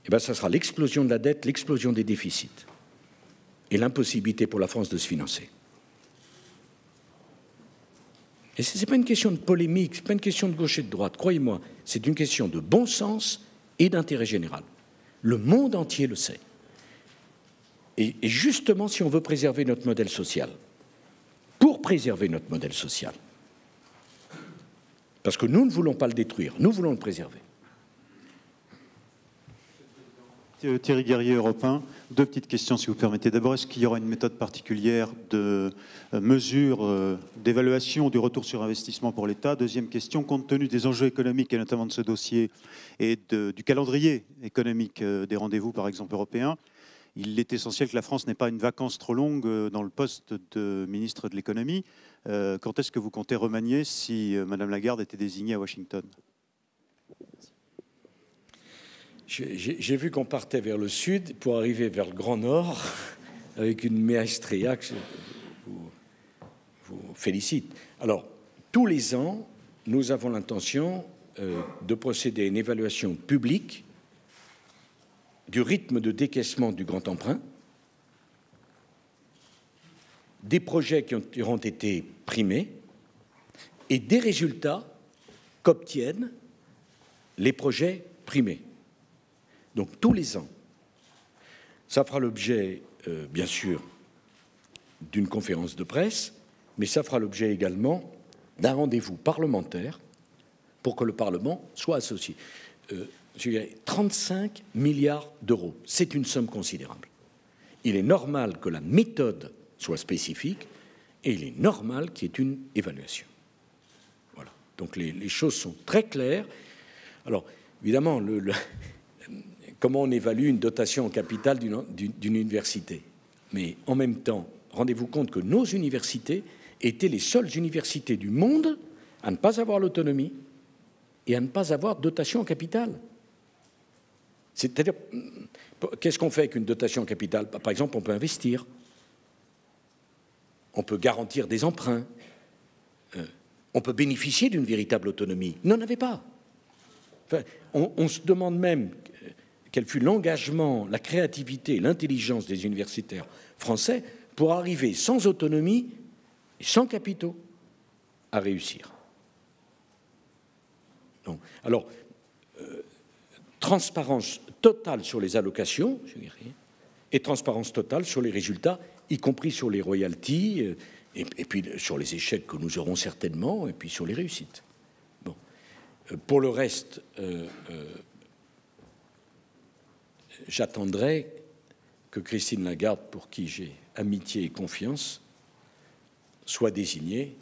eh bien, ça sera l'explosion de la dette, l'explosion des déficits et l'impossibilité pour la France de se financer. Et ce n'est pas une question de polémique, ce n'est pas une question de gauche et de droite, croyez-moi, c'est une question de bon sens et d'intérêt général. Le monde entier le sait. Et justement, si on veut préserver notre modèle social, pour préserver notre modèle social, parce que nous ne voulons pas le détruire, nous voulons le préserver. Thierry Guerrier, Europe 1. 2 petites questions, si vous permettez. D'abord, est-ce qu'il y aura une méthode particulière de mesure, d'évaluation du retour sur investissement pour l'État? Deuxième question, compte tenu des enjeux économiques, et notamment de ce dossier, et du calendrier économique des rendez-vous, par exemple, européens, il est essentiel que la France n'ait pas une vacance trop longue dans le poste de ministre de l'économie. Quand est-ce que vous comptez remanier si Madame Lagarde était désignée à Washington? J'ai vu qu'on partait vers le sud pour arriver vers le Grand Nord avec une maestria que je vous félicite. Alors, tous les ans, nous avons l'intention de procéder à une évaluation publique du rythme de décaissement du grand emprunt, des projets qui auront été primés et des résultats qu'obtiennent les projets primés. Donc tous les ans, ça fera l'objet, bien sûr, d'une conférence de presse, mais ça fera l'objet également d'un rendez-vous parlementaire pour que le Parlement soit associé. 35 milliards d'euros, c'est une somme considérable. Il est normal que la méthode soit spécifique et il est normal qu'il y ait une évaluation. Voilà. Donc les choses sont très claires. Alors, évidemment, comment on évalue une dotation en capital d'une université? Mais en même temps, rendez-vous compte que nos universités étaient les seules universités du monde à ne pas avoir l'autonomie et à ne pas avoir de dotation en capital. C'est-à-dire, qu'est-ce qu'on fait avec une dotation en capital? Par exemple, on peut investir, on peut garantir des emprunts, on peut bénéficier d'une véritable autonomie. Ils n'en avaient pas. Enfin, on se demande même quel fut l'engagement, la créativité, l'intelligence des universitaires français pour arriver sans autonomie et sans capitaux à réussir. Donc, alors, transparence totale sur les allocations, je dirais, et transparence totale sur les résultats, y compris sur les royalties, et puis sur les échecs que nous aurons certainement, et puis sur les réussites. Bon. Pour le reste, j'attendrai que Christine Lagarde, pour qui j'ai amitié et confiance, soit désignée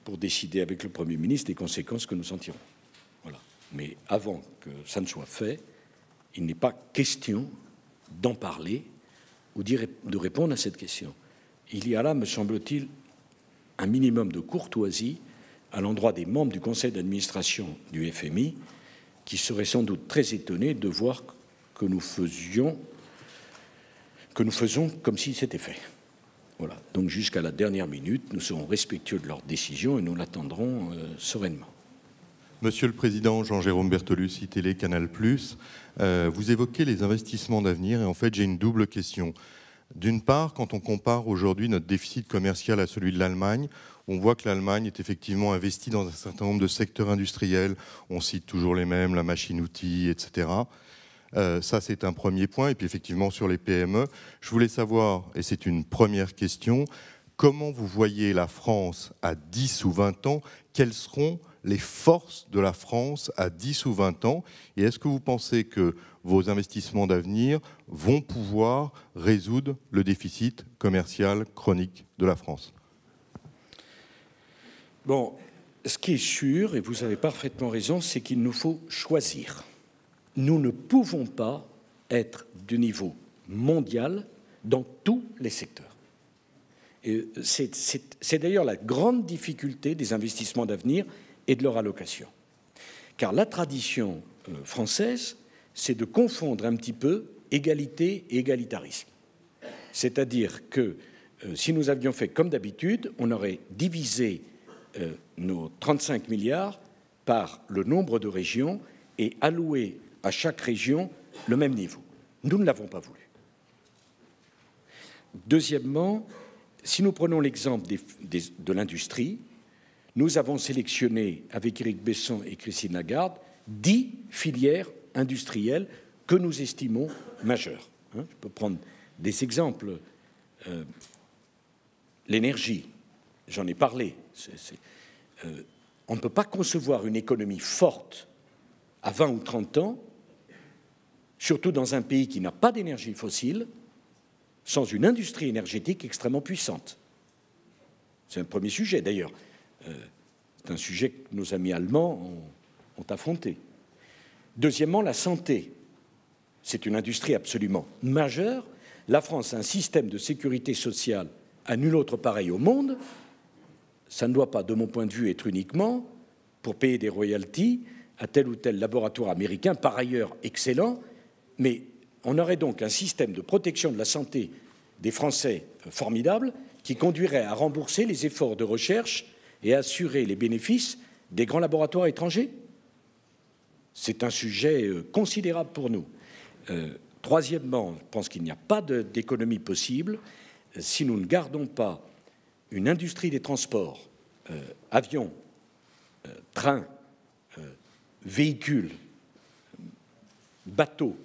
pour décider avec le Premier ministre des conséquences que nous en tirons. Voilà. Mais avant que ça ne soit fait, il n'est pas question d'en parler ou de répondre à cette question. Il y a là, me semble-t-il, un minimum de courtoisie à l'endroit des membres du conseil d'administration du FMI qui seraient sans doute très étonnés de voir que nous faisons comme si c'était fait. Voilà. Donc jusqu'à la dernière minute, nous serons respectueux de leur décision et nous l'attendrons sereinement. Monsieur le Président, Jean-Jérôme Bertolus, iTélé, Canal+, vous évoquez les investissements d'avenir et en fait j'ai une double question. D'une part, quand on compare aujourd'hui notre déficit commercial à celui de l'Allemagne, on voit que l'Allemagne est effectivement investie dans un certain nombre de secteurs industriels. On cite toujours les mêmes, la machine-outil, etc. Ça, c'est un premier point. Et puis effectivement, sur les PME, je voulais savoir, et c'est une première question, comment vous voyez la France à 10 ou 20 ans? Quelles seront les forces de la France à 10 ou 20 ans? Et est-ce que vous pensez que vos investissements d'avenir vont pouvoir résoudre le déficit commercial chronique de la France? Bon, ce qui est sûr, et vous avez parfaitement raison, c'est qu'il nous faut choisir. Nous ne pouvons pas être du niveau mondial dans tous les secteurs. C'est d'ailleurs la grande difficulté des investissements d'avenir et de leur allocation. Car la tradition française, c'est de confondre un petit peu égalité et égalitarisme. C'est-à-dire que si nous avions fait comme d'habitude, on aurait divisé nos 35 milliards par le nombre de régions et alloué à chaque région le même niveau. Nous ne l'avons pas voulu. Deuxièmement, si nous prenons l'exemple de l'industrie, nous avons sélectionné, avec Éric Besson et Christine Lagarde, 10 filières industrielles que nous estimons majeures. Je peux prendre des exemples. L'énergie, j'en ai parlé. On ne peut pas concevoir une économie forte à 20 ou 30 ans, surtout dans un pays qui n'a pas d'énergie fossile, sans une industrie énergétique extrêmement puissante. C'est un premier sujet, d'ailleurs. C'est un sujet que nos amis allemands ont affronté. Deuxièmement, la santé. C'est une industrie absolument majeure. La France a un système de sécurité sociale à nul autre pareil au monde. Ça ne doit pas, de mon point de vue, être uniquement pour payer des royalties à tel ou tel laboratoire américain, par ailleurs excellent, mais on aurait donc un système de protection de la santé des Français formidable qui conduirait à rembourser les efforts de recherche et à assurer les bénéfices des grands laboratoires étrangers. C'est un sujet considérable pour nous. Troisièmement, je pense qu'il n'y a pas d'économie possible si nous ne gardons pas une industrie des transports, avions, trains, véhicule, bateau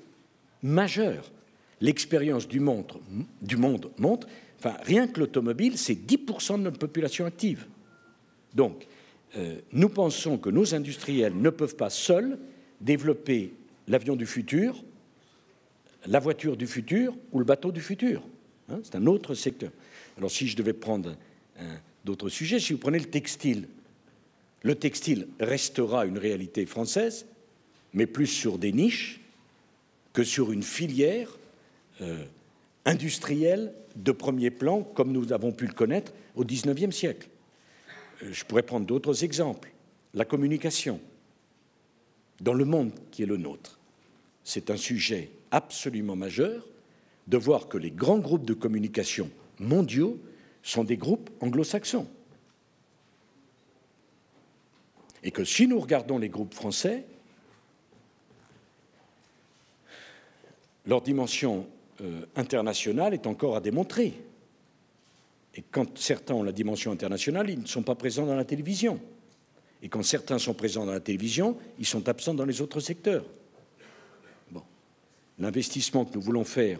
majeur. L'expérience du monde montre, enfin, rien que l'automobile, c'est 10% de notre population active. Donc, nous pensons que nos industriels ne peuvent pas seuls développer l'avion du futur, la voiture du futur ou le bateau du futur. Hein, c'est un autre secteur. Alors, si je devais prendre d'autres sujets, si vous prenez le textile restera une réalité française, mais plus sur des niches que sur une filière industrielle de premier plan, comme nous avons pu le connaître au XIXe siècle. Je pourrais prendre d'autres exemples. La communication, dans le monde qui est le nôtre, c'est un sujet absolument majeur de voir que les grands groupes de communication mondiaux sont des groupes anglo-saxons. Et que si nous regardons les groupes français, leur dimension internationale est encore à démontrer. Et quand certains ont la dimension internationale, ils ne sont pas présents dans la télévision. Et quand certains sont présents dans la télévision, ils sont absents dans les autres secteurs. Bon. L'investissement que nous voulons faire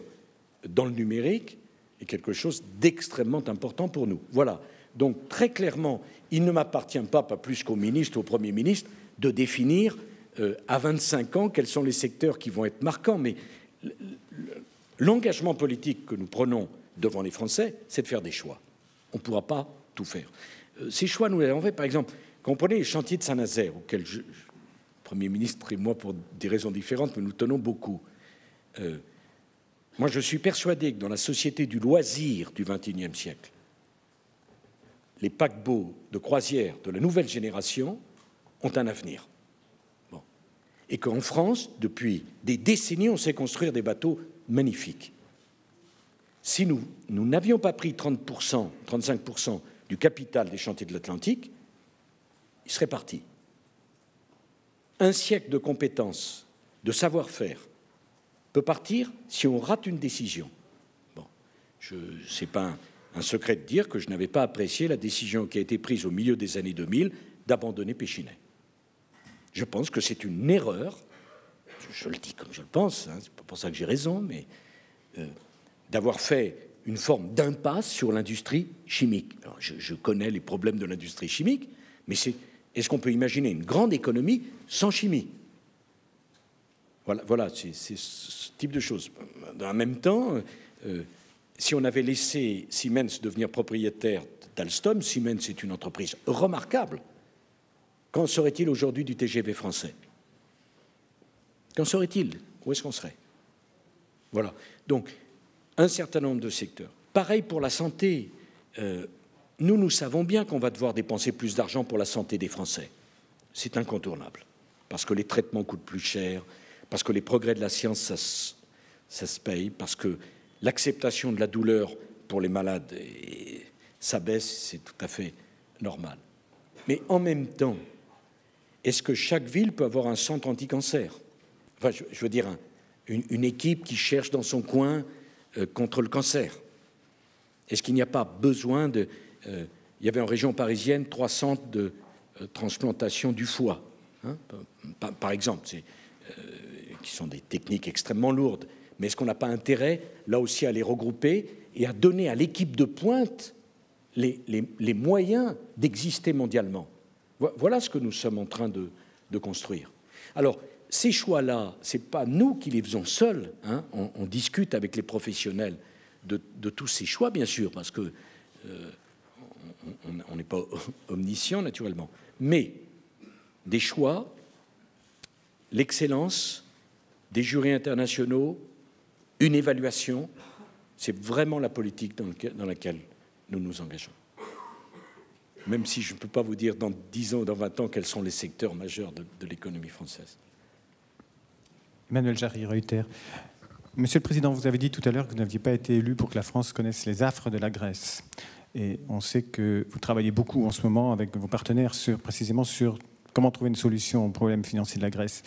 dans le numérique est quelque chose d'extrêmement important pour nous. Voilà. Donc, très clairement, il ne m'appartient pas plus qu'au ministre, au Premier ministre, de définir à 25 ans quels sont les secteurs qui vont être marquants. Mais l'engagement politique que nous prenons devant les Français, c'est de faire des choix. On ne pourra pas tout faire. Ces choix, nous les avons fait, par exemple, quand on prenait les chantiers de Saint-Nazaire, auxquels le Premier ministre et moi, pour des raisons différentes, mais nous tenons beaucoup. Moi, je suis persuadé que dans la société du loisir du XXIe siècle, les paquebots de croisière de la nouvelle génération ont un avenir. Bon. Et qu'en France, depuis des décennies, on sait construire des bateaux magnifiques. Si nous n'avions pas pris 30%, 35% du capital des chantiers de l'Atlantique, ils seraient partis. Un siècle de compétences, de savoir-faire, peut partir si on rate une décision. Bon, ce n'est pas un secret de dire que je n'avais pas apprécié la décision qui a été prise au milieu des années 2000 d'abandonner Péchinet. Je pense que c'est une erreur, je le dis comme je le pense, hein, c'est pas pour ça que j'ai raison, mais d'avoir fait une forme d'impasse sur l'industrie chimique. Alors, je connais les problèmes de l'industrie chimique, mais est-ce qu'on peut imaginer une grande économie sans chimie? Voilà, c'est ce type de choses. En même temps, si on avait laissé Siemens devenir propriétaire d'Alstom, Siemens est une entreprise remarquable. Qu'en serait-il aujourd'hui du TGV français? Qu'en serait-il? Où est-ce qu'on serait? Voilà. Donc, un certain nombre de secteurs. Pareil pour la santé. Nous savons bien qu'on va devoir dépenser plus d'argent pour la santé des Français. C'est incontournable. Parce que les traitements coûtent plus cher, parce que les progrès de la science, ça se paye, parce que l'acceptation de la douleur pour les malades, ça baisse, c'est tout à fait normal. Mais en même temps, est-ce que chaque ville peut avoir un centre anti-cancer? Enfin, je veux dire, une équipe qui cherche dans son coin contre le cancer. Est-ce qu'il n'y a pas besoin de... il y avait en région parisienne 3 centres de transplantation du foie, hein, par exemple, qui sont des techniques extrêmement lourdes. Mais est-ce qu'on n'a pas intérêt, là aussi, à les regrouper et à donner à l'équipe de pointe les moyens d'exister mondialement? Voilà ce que nous sommes en train de construire. Alors, ces choix-là, ce n'est pas nous qui les faisons seuls. Hein. On discute avec les professionnels de tous ces choix, bien sûr, parce que on n'est pas omniscient, naturellement. Mais des choix, l'excellence, des jurys internationaux, une évaluation, c'est vraiment la politique dans laquelle nous nous engageons. Même si je ne peux pas vous dire dans 10 ans ou dans 20 ans quels sont les secteurs majeurs de l'économie française. Emmanuel Jarry, Reuters. Monsieur le Président, vous avez dit tout à l'heure que vous n'aviez pas été élu pour que la France connaisse les affres de la Grèce. Et on sait que vous travaillez beaucoup en ce moment avec vos partenaires précisément sur comment trouver une solution au problème financier de la Grèce.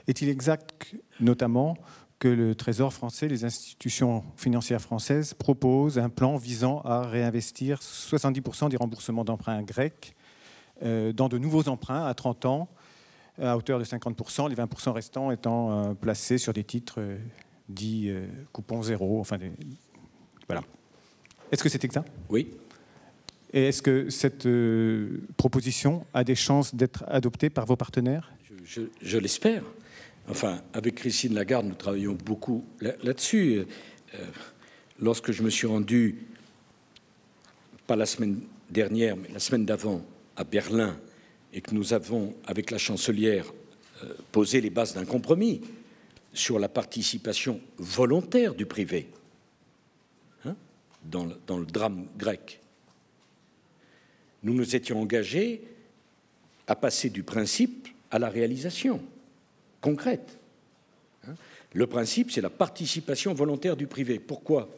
Est-il exact, notamment, que le Trésor français, les institutions financières françaises proposent un plan visant à réinvestir 70% des remboursements d'emprunts grecs dans de nouveaux emprunts à 30 ans à hauteur de 50%, les 20% restants étant placés sur des titres dits coupons zéro. Enfin, voilà. Est-ce que c'est exact? Oui. Et est-ce que cette proposition a des chances d'être adoptée par vos partenaires? Je l'espère. Enfin, avec Christine Lagarde, nous travaillons beaucoup là-dessus. Lorsque je me suis rendu, pas la semaine dernière, mais la semaine d'avant, à Berlin, et que nous avons, avec la chancelière, posé les bases d'un compromis sur la participation volontaire du privé dans le drame grec, nous nous étions engagés à passer du principe à la réalisation concrète. Le principe, c'est la participation volontaire du privé. Pourquoi?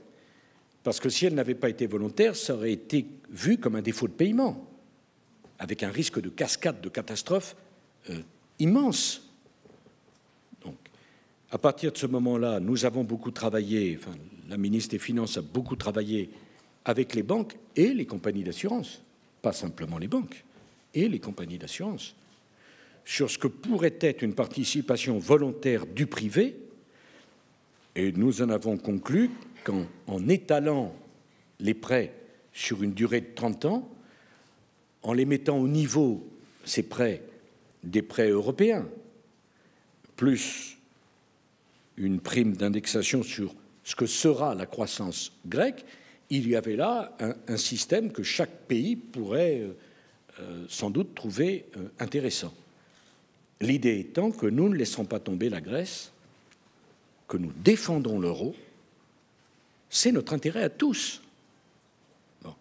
Parce que si elle n'avait pas été volontaire, ça aurait été vu comme un défaut de paiement, avec un risque de cascade de catastrophes immense. Donc, à partir de ce moment-là, nous avons beaucoup travaillé, enfin, la ministre des Finances a beaucoup travaillé avec les banques et les compagnies d'assurance, pas simplement les banques, et les compagnies d'assurance, sur ce que pourrait être une participation volontaire du privé, et nous en avons conclu qu'en étalant les prêts sur une durée de 30 ans, en les mettant au niveau, ces prêts, des prêts européens, plus une prime d'indexation sur ce que sera la croissance grecque, il y avait là un système que chaque pays pourrait sans doute trouver intéressant. L'idée étant que nous ne laisserons pas tomber la Grèce, que nous défendrons l'euro, c'est notre intérêt à tous. Bon.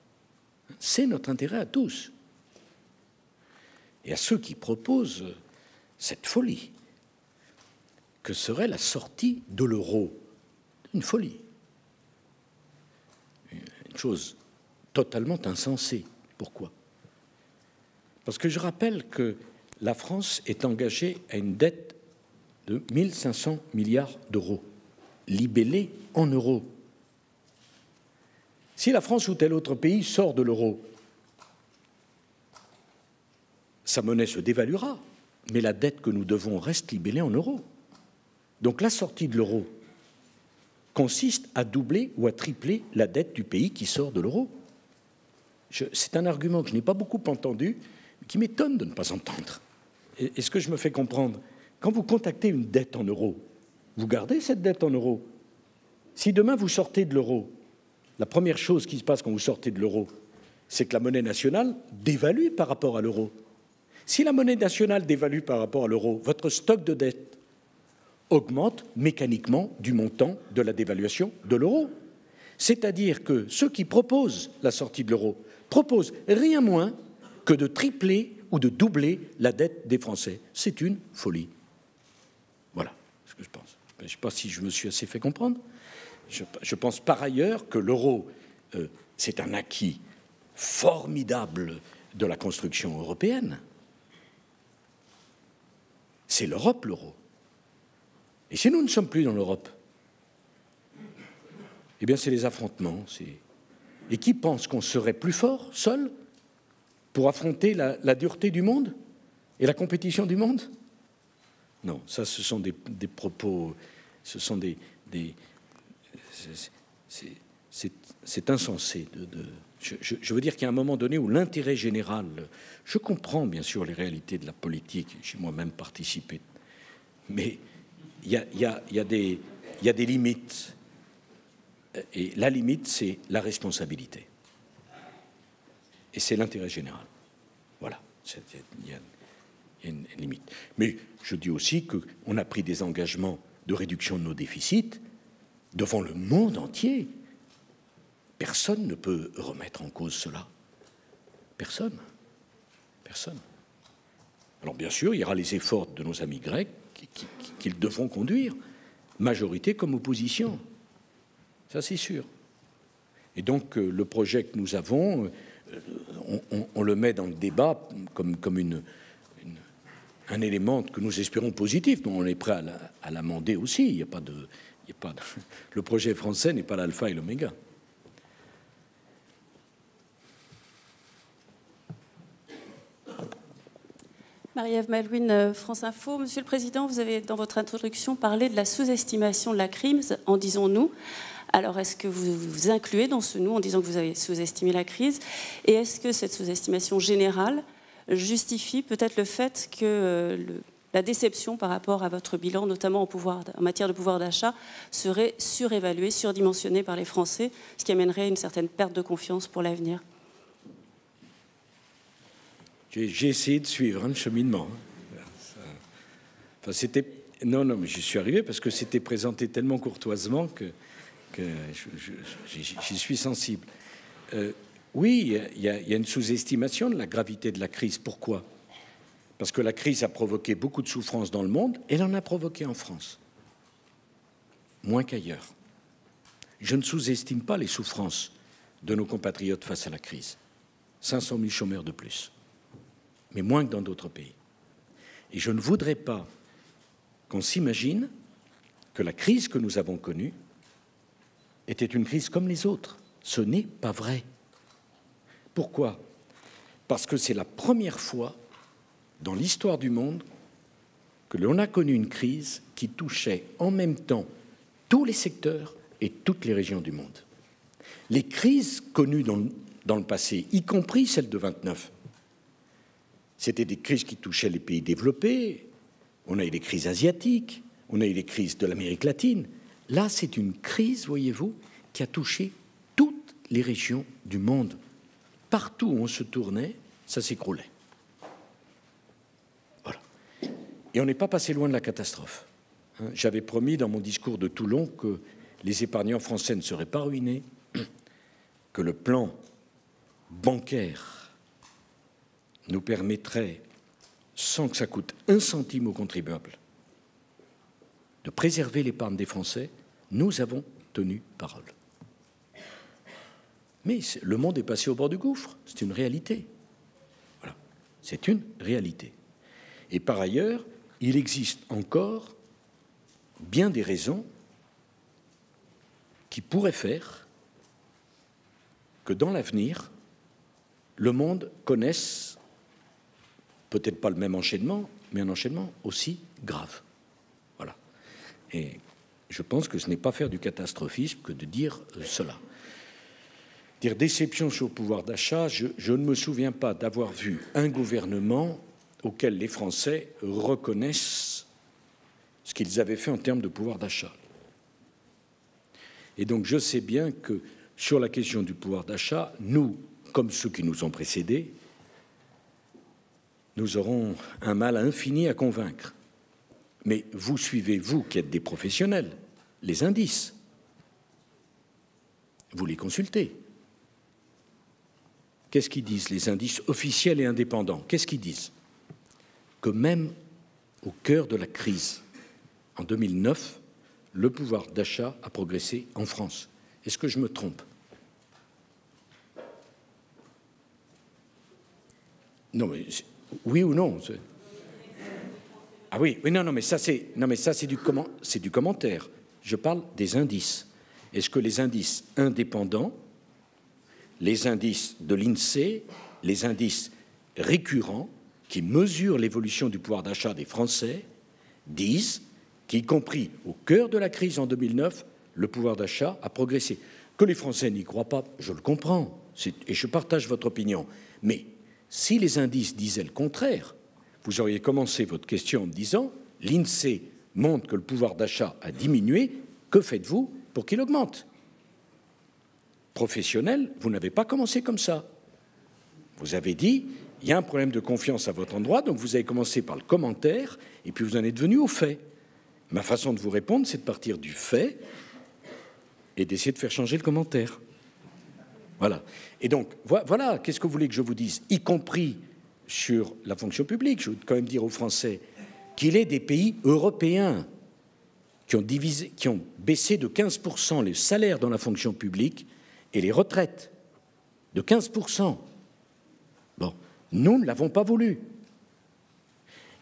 C'est notre intérêt à tous. Et à ceux qui proposent cette folie, que serait la sortie de l'euro. Une folie. Une chose totalement insensée. Pourquoi? Parce que je rappelle que la France est engagée à une dette de 1 500 milliards d'euros, libellée en euros. Si la France ou tel autre pays sort de l'euro, sa monnaie se dévaluera, mais la dette que nous devons reste libellée en euros. Donc la sortie de l'euro consiste à doubler ou à tripler la dette du pays qui sort de l'euro. C'est un argument que je n'ai pas beaucoup entendu, mais qui m'étonne de ne pas entendre. Est-ce que je me fais comprendre? Quand vous contactez une dette en euros, vous gardez cette dette en euros. Si demain vous sortez de l'euro, la première chose qui se passe quand vous sortez de l'euro, c'est que la monnaie nationale dévalue par rapport à l'euro. Si la monnaie nationale dévalue par rapport à l'euro, votre stock de dette augmente mécaniquement du montant de la dévaluation de l'euro. C'est-à-dire que ceux qui proposent la sortie de l'euro proposent rien moins que de tripler ou de doubler la dette des Français. C'est une folie. Voilà ce que je pense. Je ne sais pas si je me suis assez fait comprendre. Je pense par ailleurs que l'euro, c'est un acquis formidable de la construction européenne. C'est l'Europe, l'euro. Et si nous ne sommes plus dans l'Europe, eh bien, c'est les affrontements. Et qui pense qu'on serait plus fort, seul, pour affronter la dureté du monde et la compétition du monde? Non, ça, ce sont des propos, ce sont c'est insensé. Je veux dire qu'il y a un moment donné où l'intérêt général, je comprends bien sûr les réalités de la politique, j'ai moi-même participé, mais il y a des limites. Et la limite, c'est la responsabilité. Et c'est l'intérêt général. Voilà, il y a une limite. Mais je dis aussi qu'on a pris des engagements de réduction de nos déficits devant le monde entier. Personne ne peut remettre en cause cela. Personne. Personne. Alors bien sûr, il y aura les efforts de nos amis grecs qu'ils devront conduire, majorité comme opposition. Ça, c'est sûr. Et donc, le projet que nous avons, on le met dans le débat comme un élément que nous espérons positif. Mais on est prêt à l'amender aussi. Il y a pas de, le projet français n'est pas l'alpha et l'oméga. Marie-Ève Malouine, France Info. Monsieur le Président, vous avez dans votre introduction parlé de la sous-estimation de la crise en disant nous. Alors est-ce que vous vous incluez dans ce nous en disant que vous avez sous-estimé la crise? Et est-ce que cette sous-estimation générale justifie peut-être le fait que la déception par rapport à votre bilan, notamment en matière de pouvoir d'achat, serait surévaluée, surdimensionnée par les Français, ce qui amènerait une certaine perte de confiance pour l'avenir? J'ai essayé de suivre le cheminement. Enfin, c'était... Non, mais j'y suis arrivé parce que c'était présenté tellement courtoisement que j'y suis sensible. Oui, il y a une sous-estimation de la gravité de la crise. Pourquoi? Parce que la crise a provoqué beaucoup de souffrances dans le monde, et elle en a provoqué en France. Moins qu'ailleurs. Je ne sous-estime pas les souffrances de nos compatriotes face à la crise. 500 000 chômeurs de plus. Mais moins que dans d'autres pays. Et je ne voudrais pas qu'on s'imagine que la crise que nous avons connue était une crise comme les autres. Ce n'est pas vrai. Pourquoi? Parce que c'est la première fois dans l'histoire du monde que l'on a connu une crise qui touchait en même temps tous les secteurs et toutes les régions du monde. Les crises connues dans le passé, y compris celle de 29, c'était des crises qui touchaient les pays développés. On a eu les crises asiatiques, on a eu les crises de l'Amérique latine. Là, c'est une crise, voyez-vous, qui a touché toutes les régions du monde. Partout où on se tournait, ça s'écroulait. Voilà. Et on n'est pas passé loin de la catastrophe. J'avais promis dans mon discours de Toulon que les épargnants français ne seraient pas ruinés, que le plan bancaire nous permettrait, sans que ça coûte un centime aux contribuables, de préserver l'épargne des Français. Nous avons tenu parole. Mais le monde est passé au bord du gouffre, c'est une réalité. Voilà, c'est une réalité. Et par ailleurs, il existe encore bien des raisons qui pourraient faire que dans l'avenir, le monde connaisse peut-être pas le même enchaînement, mais un enchaînement aussi grave. Voilà. Et je pense que ce n'est pas faire du catastrophisme que de dire cela. Dire déception sur le pouvoir d'achat, je ne me souviens pas d'avoir vu un gouvernement auquel les Français reconnaissent ce qu'ils avaient fait en termes de pouvoir d'achat. Et donc je sais bien que sur la question du pouvoir d'achat, nous, comme ceux qui nous ont précédés, nous aurons un mal infini à convaincre. Mais vous suivez, vous qui êtes des professionnels, les indices. Vous les consultez. Qu'est-ce qu'ils disent, les indices officiels et indépendants? Qu'est-ce qu'ils disent? Que même au cœur de la crise, en 2009, le pouvoir d'achat a progressé en France. Est-ce que je me trompe? Non, mais oui ou non? Ah oui, non, mais ça c'est du commentaire. Je parle des indices. Est-ce que les indices indépendants, les indices de l'INSEE, les indices récurrents qui mesurent l'évolution du pouvoir d'achat des Français disent qu'y compris au cœur de la crise en 2009, le pouvoir d'achat a progressé? Que les Français n'y croient pas, je le comprends, et je partage votre opinion. Mais si les indices disaient le contraire, vous auriez commencé votre question en me disant « l'INSEE montre que le pouvoir d'achat a diminué, que faites-vous pour qu'il augmente ?» Professionnel, vous n'avez pas commencé comme ça. Vous avez dit « il y a un problème de confiance à votre endroit », donc vous avez commencé par le commentaire, et puis vous en êtes venu au fait. Ma façon de vous répondre, c'est de partir du fait et d'essayer de faire changer le commentaire. Voilà. Et donc, voilà, qu'est-ce que vous voulez que je vous dise? Y compris sur la fonction publique, je veux quand même dire aux Français qu'il est des pays européens qui ont baissé de 15% les salaires dans la fonction publique et les retraites, de 15%. Bon, nous ne l'avons pas voulu.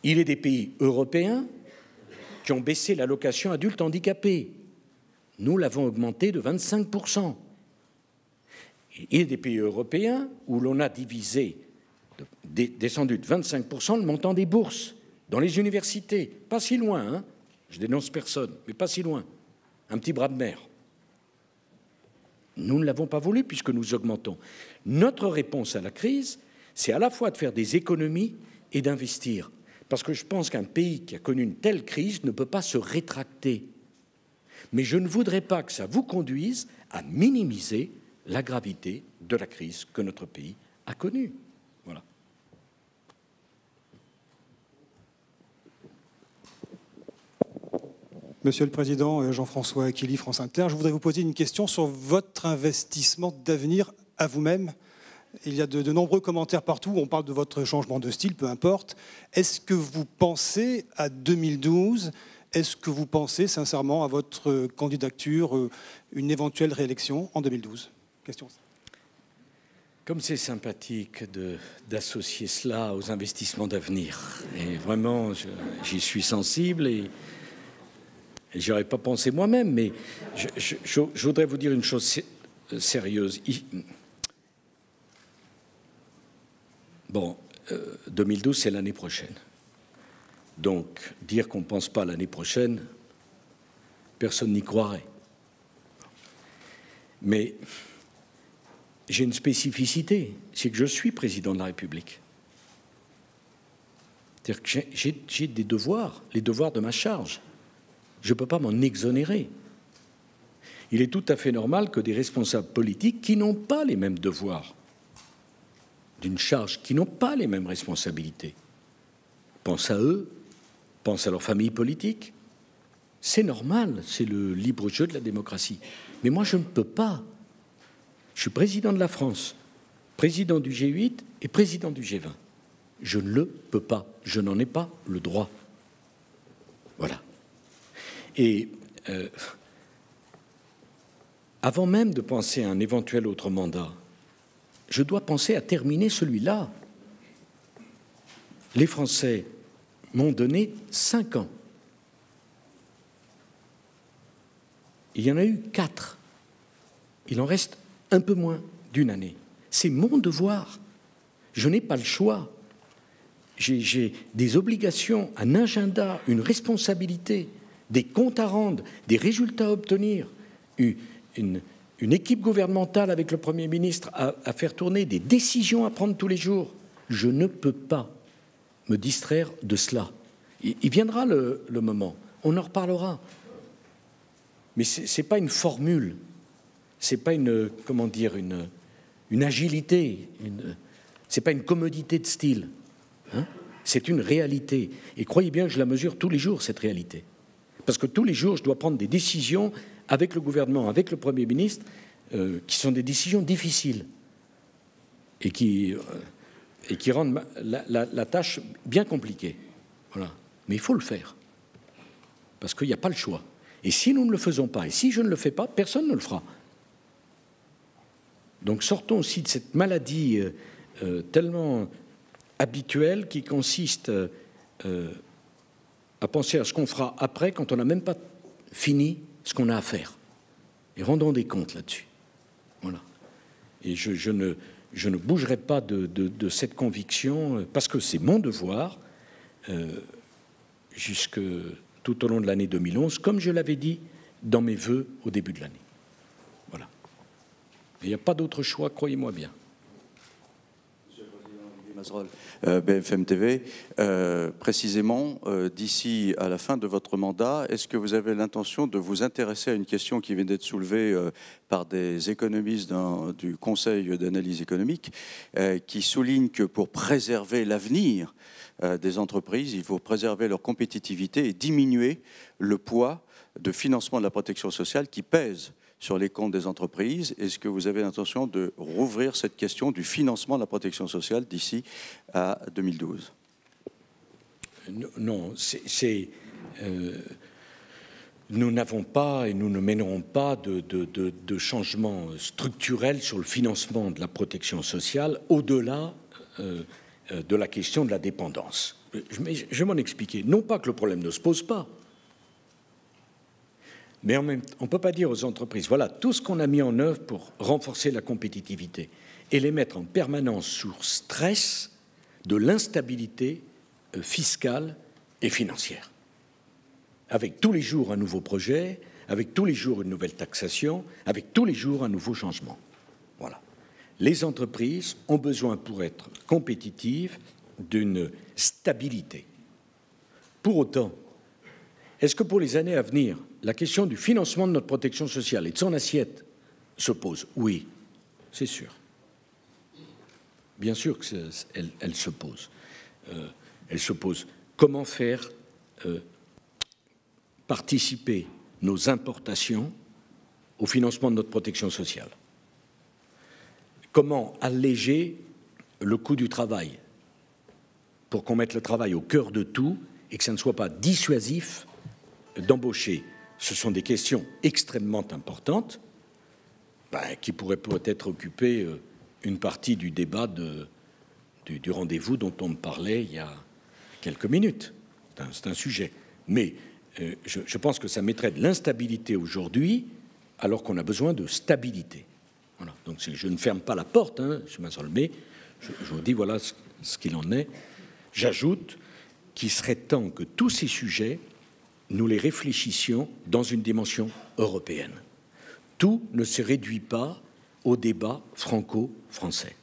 Il est des pays européens qui ont baissé l'allocation adulte handicapé. Nous l'avons augmenté de 25%. Il y a des pays européens où l'on a divisé descendu de 25% le montant des bourses dans les universités. Pas si loin, hein. Je dénonce personne, mais pas si loin. Un petit bras de mer. Nous ne l'avons pas voulu puisque nous augmentons. Notre réponse à la crise, c'est à la fois de faire des économies et d'investir. Parce que je pense qu'un pays qui a connu une telle crise ne peut pas se rétracter. Mais je ne voudrais pas que ça vous conduise à minimiser la gravité de la crise que notre pays a connue. Voilà. Monsieur le Président, Jean-François Aquili, France Inter, je voudrais vous poser une question sur votre investissement d'avenir à vous-même. Il y a de nombreux commentaires partout, on parle de votre changement de style, peu importe. Est-ce que vous pensez à 2012 ? Est-ce que vous pensez sincèrement à votre candidature, une éventuelle réélection en 2012 ? Question. Comme c'est sympathique d'associer cela aux investissements d'avenir. Et vraiment, j'y suis sensible et j'y aurais pas pensé moi-même, mais je voudrais vous dire une chose sérieuse. Bon, 2012, c'est l'année prochaine. Donc, dire qu'on ne pense pas à l'année prochaine, personne n'y croirait. Mais j'ai une spécificité, c'est que je suis président de la République. C'est-à-dire que j'ai des devoirs, les devoirs de ma charge. Je ne peux pas m'en exonérer. Il est tout à fait normal que des responsables politiques qui n'ont pas les mêmes devoirs, d'une charge, qui n'ont pas les mêmes responsabilités, pensent à eux, pensent à leur famille politique. C'est normal, c'est le libre jeu de la démocratie. Mais moi, je ne peux pas. Je suis président de la France, président du G8 et président du G20. Je ne le peux pas. Je n'en ai pas le droit. Voilà. Et avant même de penser à un éventuel autre mandat, je dois penser à terminer celui-là. Les Français m'ont donné 5 ans. Il y en a eu 4. Il en reste un peu moins d'une année. C'est mon devoir. Je n'ai pas le choix. J'ai des obligations, un agenda, une responsabilité, des comptes à rendre, des résultats à obtenir, une équipe gouvernementale avec le Premier ministre à faire tourner, des décisions à prendre tous les jours. Je ne peux pas me distraire de cela. Il viendra le moment, on en reparlera. Mais ce n'est pas une formule, ce n'est pas une agilité, ce n'est pas une commodité de style. Hein, c'est une réalité. Et croyez bien que je la mesure tous les jours, cette réalité. Parce que tous les jours, je dois prendre des décisions avec le gouvernement, avec le Premier ministre, qui sont des décisions difficiles et qui rendent la tâche bien compliquée. Voilà. Mais il faut le faire. Parce qu'il n'y a pas le choix. Et si nous ne le faisons pas, et si je ne le fais pas, personne ne le fera. Donc sortons aussi de cette maladie tellement habituelle qui consiste à penser à ce qu'on fera après quand on n'a même pas fini ce qu'on a à faire. Et rendons des comptes là-dessus. Voilà. Et je ne bougerai pas de cette conviction parce que c'est mon devoir jusque tout au long de l'année 2011, comme je l'avais dit dans mes vœux au début de l'année. Voilà. Il n'y a pas d'autre choix, croyez-moi bien. Monsieur le Président, Olivier Mazerolle, BFM TV, précisément, d'ici à la fin de votre mandat, est-ce que vous avez l'intention de vous intéresser à une question qui vient d'être soulevée par des économistes du Conseil d'analyse économique, qui soulignent que pour préserver l'avenir des entreprises, il faut préserver leur compétitivité et diminuer le poids de financement de la protection sociale qui pèse sur les comptes des entreprises. Est-ce que vous avez l'intention de rouvrir cette question du financement de la protection sociale d'ici à 2012 ? Non, nous n'avons pas et nous ne mènerons pas de changement structurel sur le financement de la protection sociale au-delà de la question de la dépendance. Je vais m'en expliquer. Non pas que le problème ne se pose pas, mais en même temps, on ne peut pas dire aux entreprises, voilà, tout ce qu'on a mis en œuvre pour renforcer la compétitivité et les mettre en permanence sous stress de l'instabilité fiscale et financière. Avec tous les jours un nouveau projet, avec tous les jours une nouvelle taxation, avec tous les jours un nouveau changement. Voilà. Les entreprises ont besoin, pour être compétitives, d'une stabilité. Pour autant, est-ce que pour les années à venir, la question du financement de notre protection sociale et de son assiette se pose? Oui, c'est sûr. Bien sûr qu'elle se pose. Elle se pose. Comment faire participer nos importations au financement de notre protection sociale? Comment alléger le coût du travail pour qu'on mette le travail au cœur de tout et que ça ne soit pas dissuasif d'embaucher? Ce sont des questions extrêmement importantes qui pourraient peut-être occuper une partie du débat du rendez-vous dont on me parlait il y a quelques minutes. C'est un sujet. Mais je pense que ça mettrait de l'instabilité aujourd'hui alors qu'on a besoin de stabilité. Voilà. Donc je ne ferme pas la porte, M. Mazzol, mais je vous dis voilà ce qu'il en est. J'ajoute qu'il serait temps que tous ces sujets, nous les réfléchissions dans une dimension européenne. Tout ne se réduit pas au débat franco-français,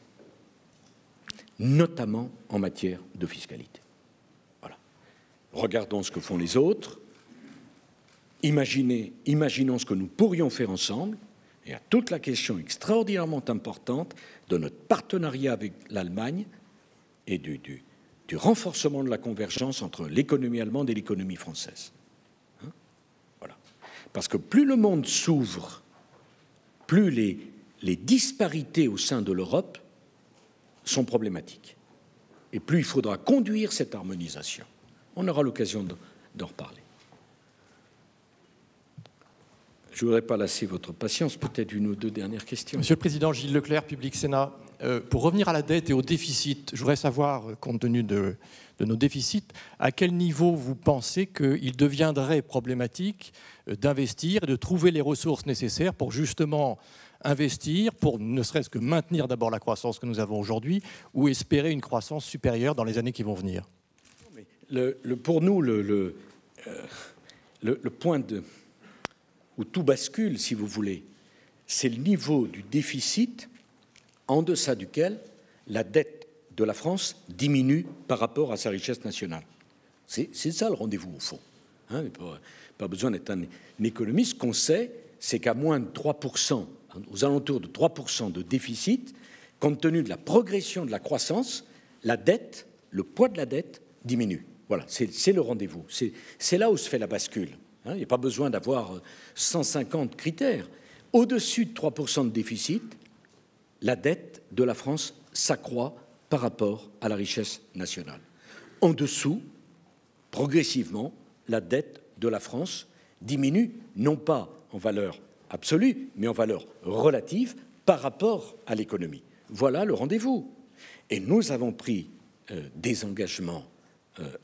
notamment en matière de fiscalité. Voilà. Regardons ce que font les autres, imaginons ce que nous pourrions faire ensemble, et à toute la question extraordinairement importante de notre partenariat avec l'Allemagne et du renforcement de la convergence entre l'économie allemande et l'économie française. Voilà. Parce que plus le monde s'ouvre, plus les disparités au sein de l'Europe sont problématiques. Et plus il faudra conduire cette harmonisation. On aura l'occasion d'en reparler. Je ne voudrais pas lasser votre patience, peut-être une ou deux dernières questions. Monsieur le Président, Gilles Leclerc, Public Sénat. Pour revenir à la dette et au déficit, je voudrais savoir, compte tenu de nos déficits, à quel niveau vous pensez qu'il deviendrait problématique d'investir et de trouver les ressources nécessaires pour justement investir, pour ne serait-ce que maintenir d'abord la croissance que nous avons aujourd'hui ou espérer une croissance supérieure dans les années qui vont venir? Pour nous, le point où tout bascule, si vous voulez, c'est le niveau du déficit en deçà duquel la dette de la France diminue par rapport à sa richesse nationale. C'est ça le rendez-vous, au fond. Pas besoin d'être un économiste. Ce qu'on sait, c'est qu'à moins de 3%, aux alentours de 3% de déficit, compte tenu de la progression de la croissance, la dette, le poids de la dette diminue. Voilà, c'est le rendez-vous. C'est là où se fait la bascule. Il n'y a pas besoin d'avoir 150 critères. Au-dessus de 3% de déficit, la dette de la France s'accroît par rapport à la richesse nationale. En dessous, progressivement, la dette de la France diminue, non pas en valeur absolue, mais en valeur relative par rapport à l'économie. Voilà le rendez-vous. Et nous avons pris des engagements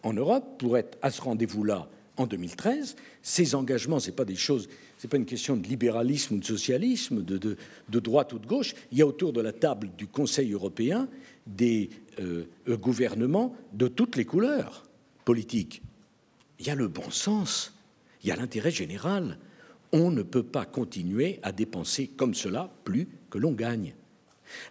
en Europe pour être à ce rendez-vous-là en 2013. Ces engagements, ce n'est pas des choses, c'est pas une question de libéralisme ou de socialisme, de droite ou de gauche. Il y a autour de la table du Conseil européen des gouvernements de toutes les couleurs politiques. Il y a le bon sens, il y a l'intérêt général. On ne peut pas continuer à dépenser comme cela plus que l'on gagne.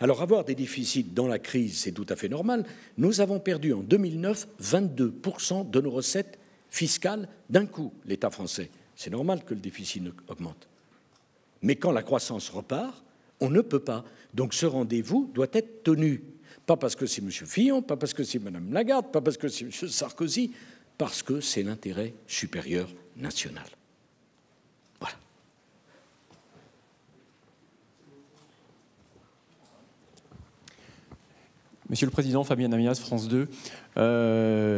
Alors avoir des déficits dans la crise, c'est tout à fait normal. Nous avons perdu en 2009 22% de nos recettes fiscales d'un coup, l'État français. C'est normal que le déficit augmente. Mais quand la croissance repart, on ne peut pas. Donc ce rendez-vous doit être tenu. Pas parce que c'est M. Fillon, pas parce que c'est Mme Lagarde, pas parce que c'est M. Sarkozy, parce que c'est l'intérêt supérieur national. Voilà. Monsieur le Président, Fabien Amias, France 2.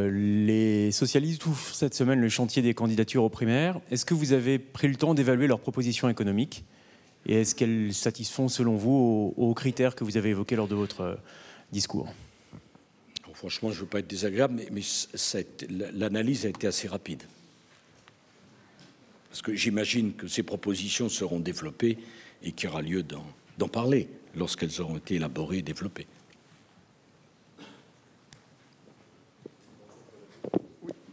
Les socialistes ouvrent cette semaine le chantier des candidatures aux primaires. Est-ce que vous avez pris le temps d'évaluer leurs propositions économiques? Et est-ce qu'elles satisfont, selon vous, aux critères que vous avez évoqués lors de votre discours? Franchement, je ne veux pas être désagréable, mais l'analyse a été assez rapide. Parce que j'imagine que ces propositions seront développées et qu'il y aura lieu d'en parler lorsqu'elles auront été élaborées et développées.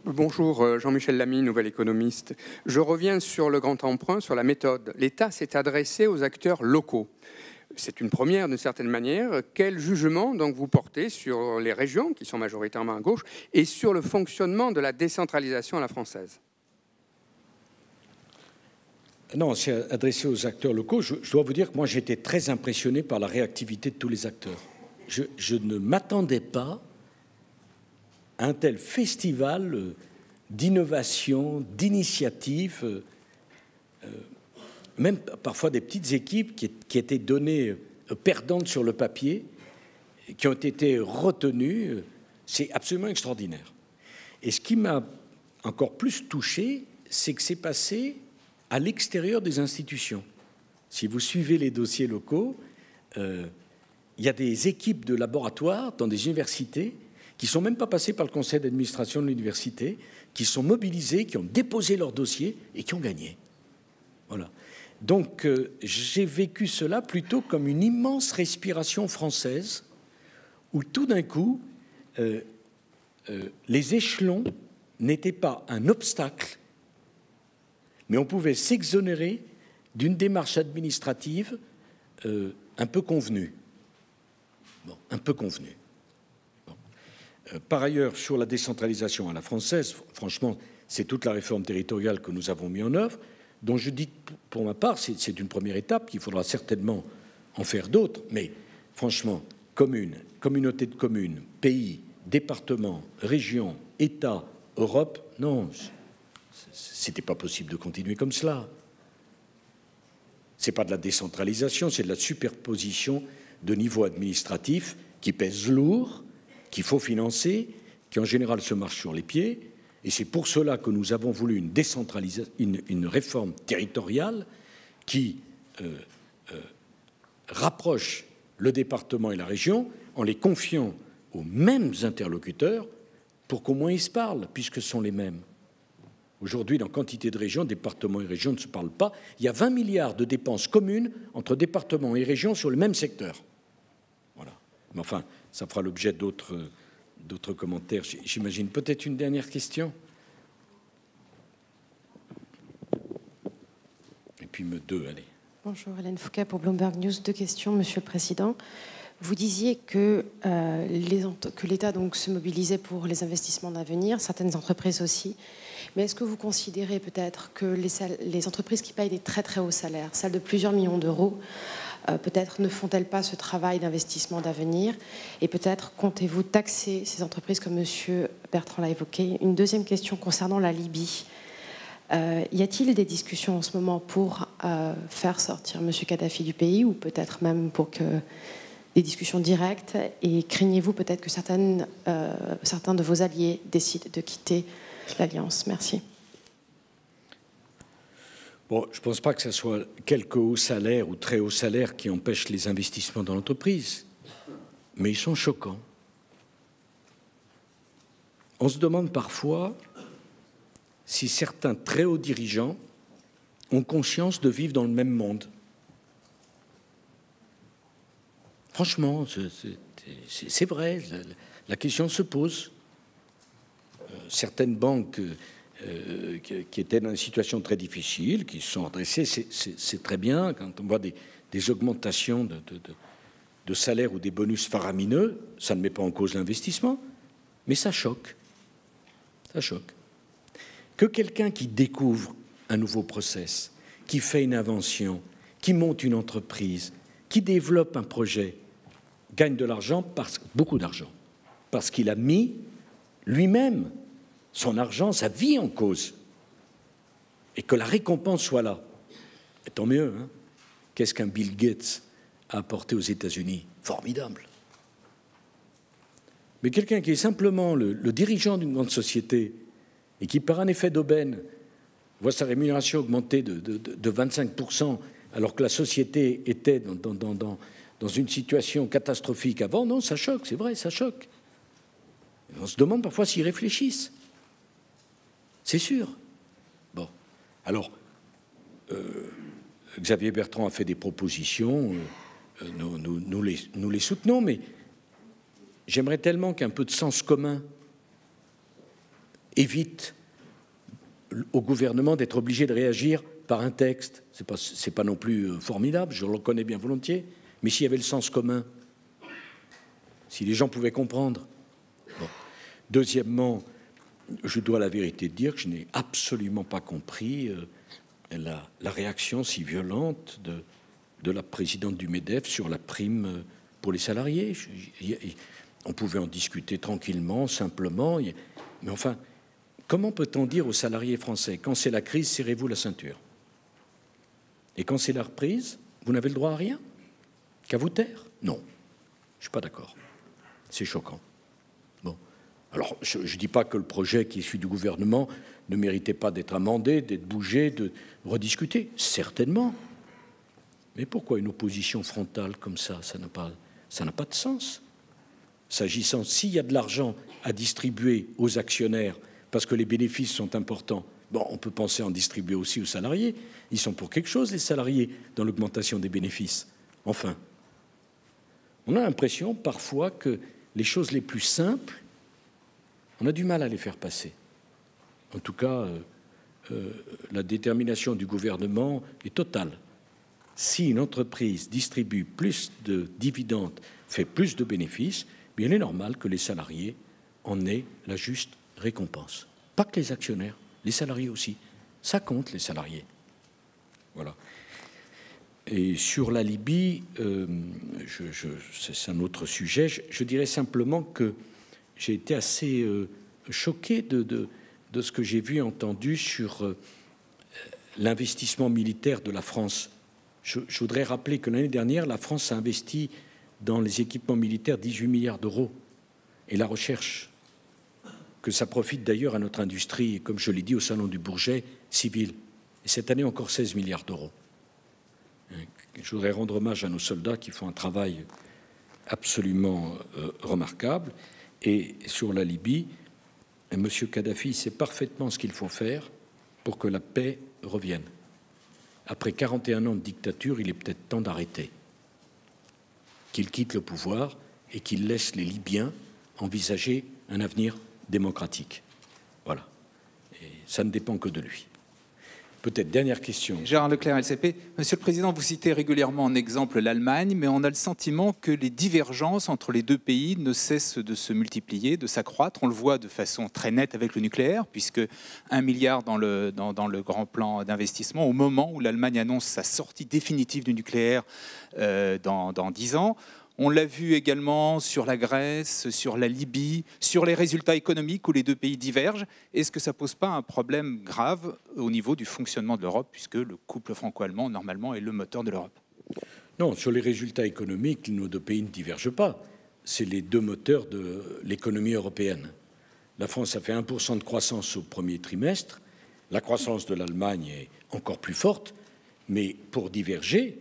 Bonjour, Jean-Michel Lamy, nouvel économiste. Je reviens sur le grand emprunt, sur la méthode. L'État s'est adressé aux acteurs locaux. C'est une première d'une certaine manière. Quel jugement donc vous portez sur les régions, qui sont majoritairement à gauche, et sur le fonctionnement de la décentralisation à la française? Non, c'est adressé aux acteurs locaux. Je dois vous dire que moi, j'étais très impressionné par la réactivité de tous les acteurs. Je ne m'attendais pas à un tel festival d'innovation, d'initiatives, même parfois des petites équipes qui étaient données perdantes sur le papier, qui ont été retenues. C'est absolument extraordinaire. Et ce qui m'a encore plus touché, c'est que c'est passé à l'extérieur des institutions. Si vous suivez les dossiers locaux, il y a des équipes de laboratoires dans des universités qui ne sont même pas passées par le conseil d'administration de l'université, qui sont mobilisées, qui ont déposé leur dossier et qui ont gagné. Voilà. Donc, j'ai vécu cela plutôt comme une immense respiration française où tout d'un coup, les échelons n'étaient pas un obstacle, mais on pouvait s'exonérer d'une démarche administrative un peu convenue. Bon, un peu convenue. Bon. Par ailleurs, sur la décentralisation à la française, franchement, c'est toute la réforme territoriale que nous avons mis en œuvre, dont je dis, pour ma part, c'est une première étape, qu'il faudra certainement en faire d'autres, mais franchement, communes, communautés de communes, pays, départements, régions, États, Europe, non, c'était pas possible de continuer comme cela. C'est pas de la décentralisation, c'est de la superposition de niveaux administratifs qui pèsent lourd, qu'il faut financer, qui en général se marchent sur les pieds. Et c'est pour cela que nous avons voulu une réforme territoriale qui rapproche le département et la région en les confiant aux mêmes interlocuteurs pour qu'au moins ils se parlent, puisque ce sont les mêmes. Aujourd'hui, dans quantité de régions, départements et régions ne se parlent pas. Il y a 20 milliards de dépenses communes entre départements et régions sur le même secteur. Voilà. Mais enfin, ça fera l'objet d'autres commentaires, j'imagine. Peut-être une dernière question? Et puis deux, allez. Bonjour, Hélène Fouquet pour Bloomberg News. Deux questions, Monsieur le Président. Vous disiez que l'État donc se mobilisait pour les investissements d'avenir, certaines entreprises aussi. Mais est-ce que vous considérez peut-être que les entreprises qui payent des très très hauts salaires, celles de plusieurs millions d'euros, peut-être ne font-elles pas ce travail d'investissement d'avenir? Et peut-être comptez-vous taxer ces entreprises comme M. Bertrand l'a évoqué? Une deuxième question concernant la Libye. Y a-t-il des discussions en ce moment pour faire sortir M. Kadhafi du pays, ou peut-être même pour que des discussions directes? Et craignez-vous peut-être que certains de vos alliés décident de quitter l'Alliance? Merci. Bon, je ne pense pas que ce soit quelques hauts salaires ou très hauts salaires qui empêchent les investissements dans l'entreprise, mais ils sont choquants. On se demande parfois si certains très hauts dirigeants ont conscience de vivre dans le même monde. Franchement, c'est vrai, la question se pose. Certaines banques qui étaient dans une situation très difficile, qui se sont redressées, c'est très bien. Quand on voit des augmentations de salaire ou des bonus faramineux, ça ne met pas en cause l'investissement, mais ça choque. Ça choque. Que quelqu'un qui découvre un nouveau process, qui fait une invention, qui monte une entreprise, qui développe un projet, gagne de l'argent, beaucoup d'argent, parce qu'il a mis lui-même son argent, sa vie en cause, et que la récompense soit là. Et tant mieux, hein. Qu'est-ce qu'un Bill Gates a apporté aux États-Unis? Formidable. Mais quelqu'un qui est simplement le dirigeant d'une grande société et qui, par un effet d'aubaine, voit sa rémunération augmenter de 25%, alors que la société était dans une situation catastrophique avant, non, ça choque, c'est vrai, ça choque. On se demande parfois s'ils réfléchissent. C'est sûr. Bon. Alors, Xavier Bertrand a fait des propositions, nous les soutenons, mais j'aimerais tellement qu'un peu de sens commun évite au gouvernement d'être obligé de réagir par un texte. C'est pas non plus formidable, je le reconnais bien volontiers, mais s'il y avait le sens commun, si les gens pouvaient comprendre. Bon. Deuxièmement, je dois la vérité dire que je n'ai absolument pas compris la réaction si violente de la présidente du MEDEF sur la prime pour les salariés. On pouvait en discuter tranquillement, simplement, mais enfin, comment peut-on dire aux salariés français, quand c'est la crise, serrez-vous la ceinture, et quand c'est la reprise, vous n'avez le droit à rien, qu'à vous taire? Non, je ne suis pas d'accord. C'est choquant. Bon. Alors, je ne dis pas que le projet qui est issu du gouvernement ne méritait pas d'être amendé, d'être bougé, de rediscuter. Certainement. Mais pourquoi une opposition frontale comme ça? Ça n'a pas de sens. S'agissant, s'il y a de l'argent à distribuer aux actionnaires parce que les bénéfices sont importants, bon, on peut penser en distribuer aussi aux salariés. Ils sont pour quelque chose, les salariés, dans l'augmentation des bénéfices. Enfin, on a l'impression parfois que les choses les plus simples, on a du mal à les faire passer. En tout cas, la détermination du gouvernement est totale. Si une entreprise distribue plus de dividendes, fait plus de bénéfices, bien il est normal que les salariés en aient la juste récompense. Pas que les actionnaires, les salariés aussi. Ça compte, les salariés. Voilà. Et sur la Libye, c'est un autre sujet. Je dirais simplement que j'ai été assez choqué de ce que j'ai vu et entendu sur l'investissement militaire de la France. Je voudrais rappeler que l'année dernière, la France a investi dans les équipements militaires 18 milliards d'euros. Et la recherche, que ça profite d'ailleurs à notre industrie, comme je l'ai dit au Salon du Bourget, civile. Et cette année, encore 16 milliards d'euros. Je voudrais rendre hommage à nos soldats qui font un travail absolument remarquable. Et sur la Libye, M. Kadhafi sait parfaitement ce qu'il faut faire pour que la paix revienne. Après 41 ans de dictature, il est peut-être temps d'arrêter. Qu'il quitte le pouvoir et qu'il laisse les Libyens envisager un avenir démocratique. Voilà. Et ça ne dépend que de lui. Peut-être dernière question. Gérard Leclerc, LCP. Monsieur le Président, vous citez régulièrement en exemple l'Allemagne, mais on a le sentiment que les divergences entre les deux pays ne cessent de se multiplier, de s'accroître. On le voit de façon très nette avec le nucléaire, puisque 1 milliard dans le grand plan d'investissement, au moment où l'Allemagne annonce sa sortie définitive du nucléaire dans 10 ans. On l'a vu également sur la Grèce, sur la Libye, sur les résultats économiques où les deux pays divergent. Est-ce que ça ne pose pas un problème grave au niveau du fonctionnement de l'Europe, puisque le couple franco-allemand, normalement, est le moteur de l'Europe? Non, sur les résultats économiques, nos deux pays ne divergent pas. C'est les deux moteurs de l'économie européenne. La France a fait 1% de croissance au premier trimestre. La croissance de l'Allemagne est encore plus forte. Mais pour diverger,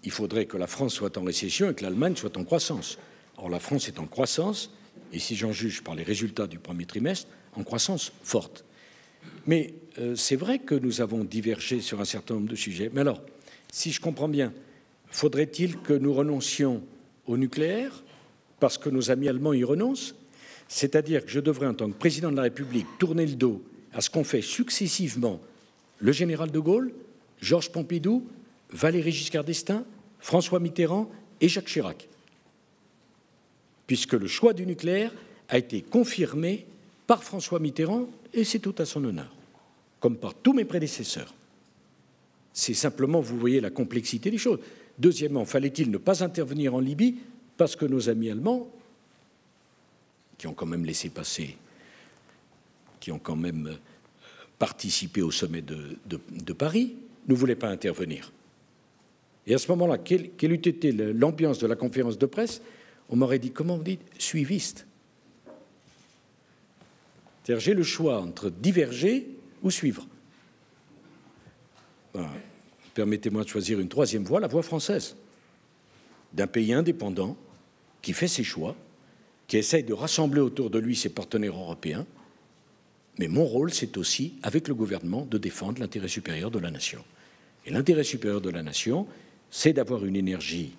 il faudrait que la France soit en récession et que l'Allemagne soit en croissance. Or, la France est en croissance, et si j'en juge par les résultats du premier trimestre, en croissance forte. Mais c'est vrai que nous avons divergé sur un certain nombre de sujets. Mais alors, si je comprends bien, faudrait-il que nous renoncions au nucléaire parce que nos amis allemands y renoncent? C'est-à-dire que je devrais, en tant que président de la République, tourner le dos à ce qu'ont fait successivement le général de Gaulle, Georges Pompidou, Valéry Giscard d'Estaing, François Mitterrand et Jacques Chirac, puisque le choix du nucléaire a été confirmé par François Mitterrand, et c'est tout à son honneur, comme par tous mes prédécesseurs. C'est simplement, vous voyez, la complexité des choses. Deuxièmement, fallait-il ne pas intervenir en Libye parce que nos amis allemands, qui ont quand même laissé passer, qui ont quand même participé au sommet de Paris, ne voulaient pas intervenir. Et à ce moment-là, quelle eût été l'ambiance de la conférence de presse? On m'aurait dit, comment vous dites, suiviste. C'est-à-dire, j'ai le choix entre diverger ou suivre. Ben, permettez-moi de choisir une troisième voie, la voie française, d'un pays indépendant qui fait ses choix, qui essaye de rassembler autour de lui ses partenaires européens. Mais mon rôle, c'est aussi, avec le gouvernement, de défendre l'intérêt supérieur de la nation. Et l'intérêt supérieur de la nation, c'est d'avoir une énergie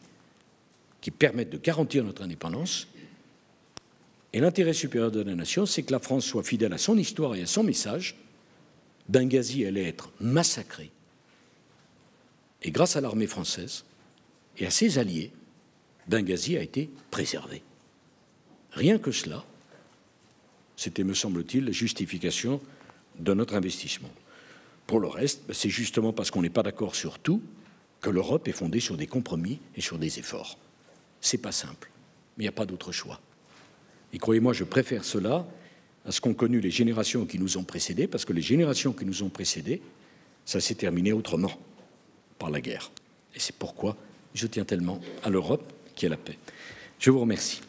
qui permette de garantir notre indépendance Et l'intérêt supérieur de la nation, c'est que la France soit fidèle à son histoire et à son message. Benghazi allait être massacré. Et grâce à l'armée française et à ses alliés, Benghazi a été préservé. Rien que cela, c'était, me semble-t-il, la justification de notre investissement. Pour le reste, c'est justement parce qu'on n'est pas d'accord sur tout que l'Europe est fondée sur des compromis et sur des efforts. C'est pas simple, mais il n'y a pas d'autre choix. Et croyez-moi, je préfère cela à ce qu'ont connu les générations qui nous ont précédés, parce que les générations qui nous ont précédés, ça s'est terminé autrement, par la guerre. Et c'est pourquoi je tiens tellement à l'Europe qui est la paix. Je vous remercie.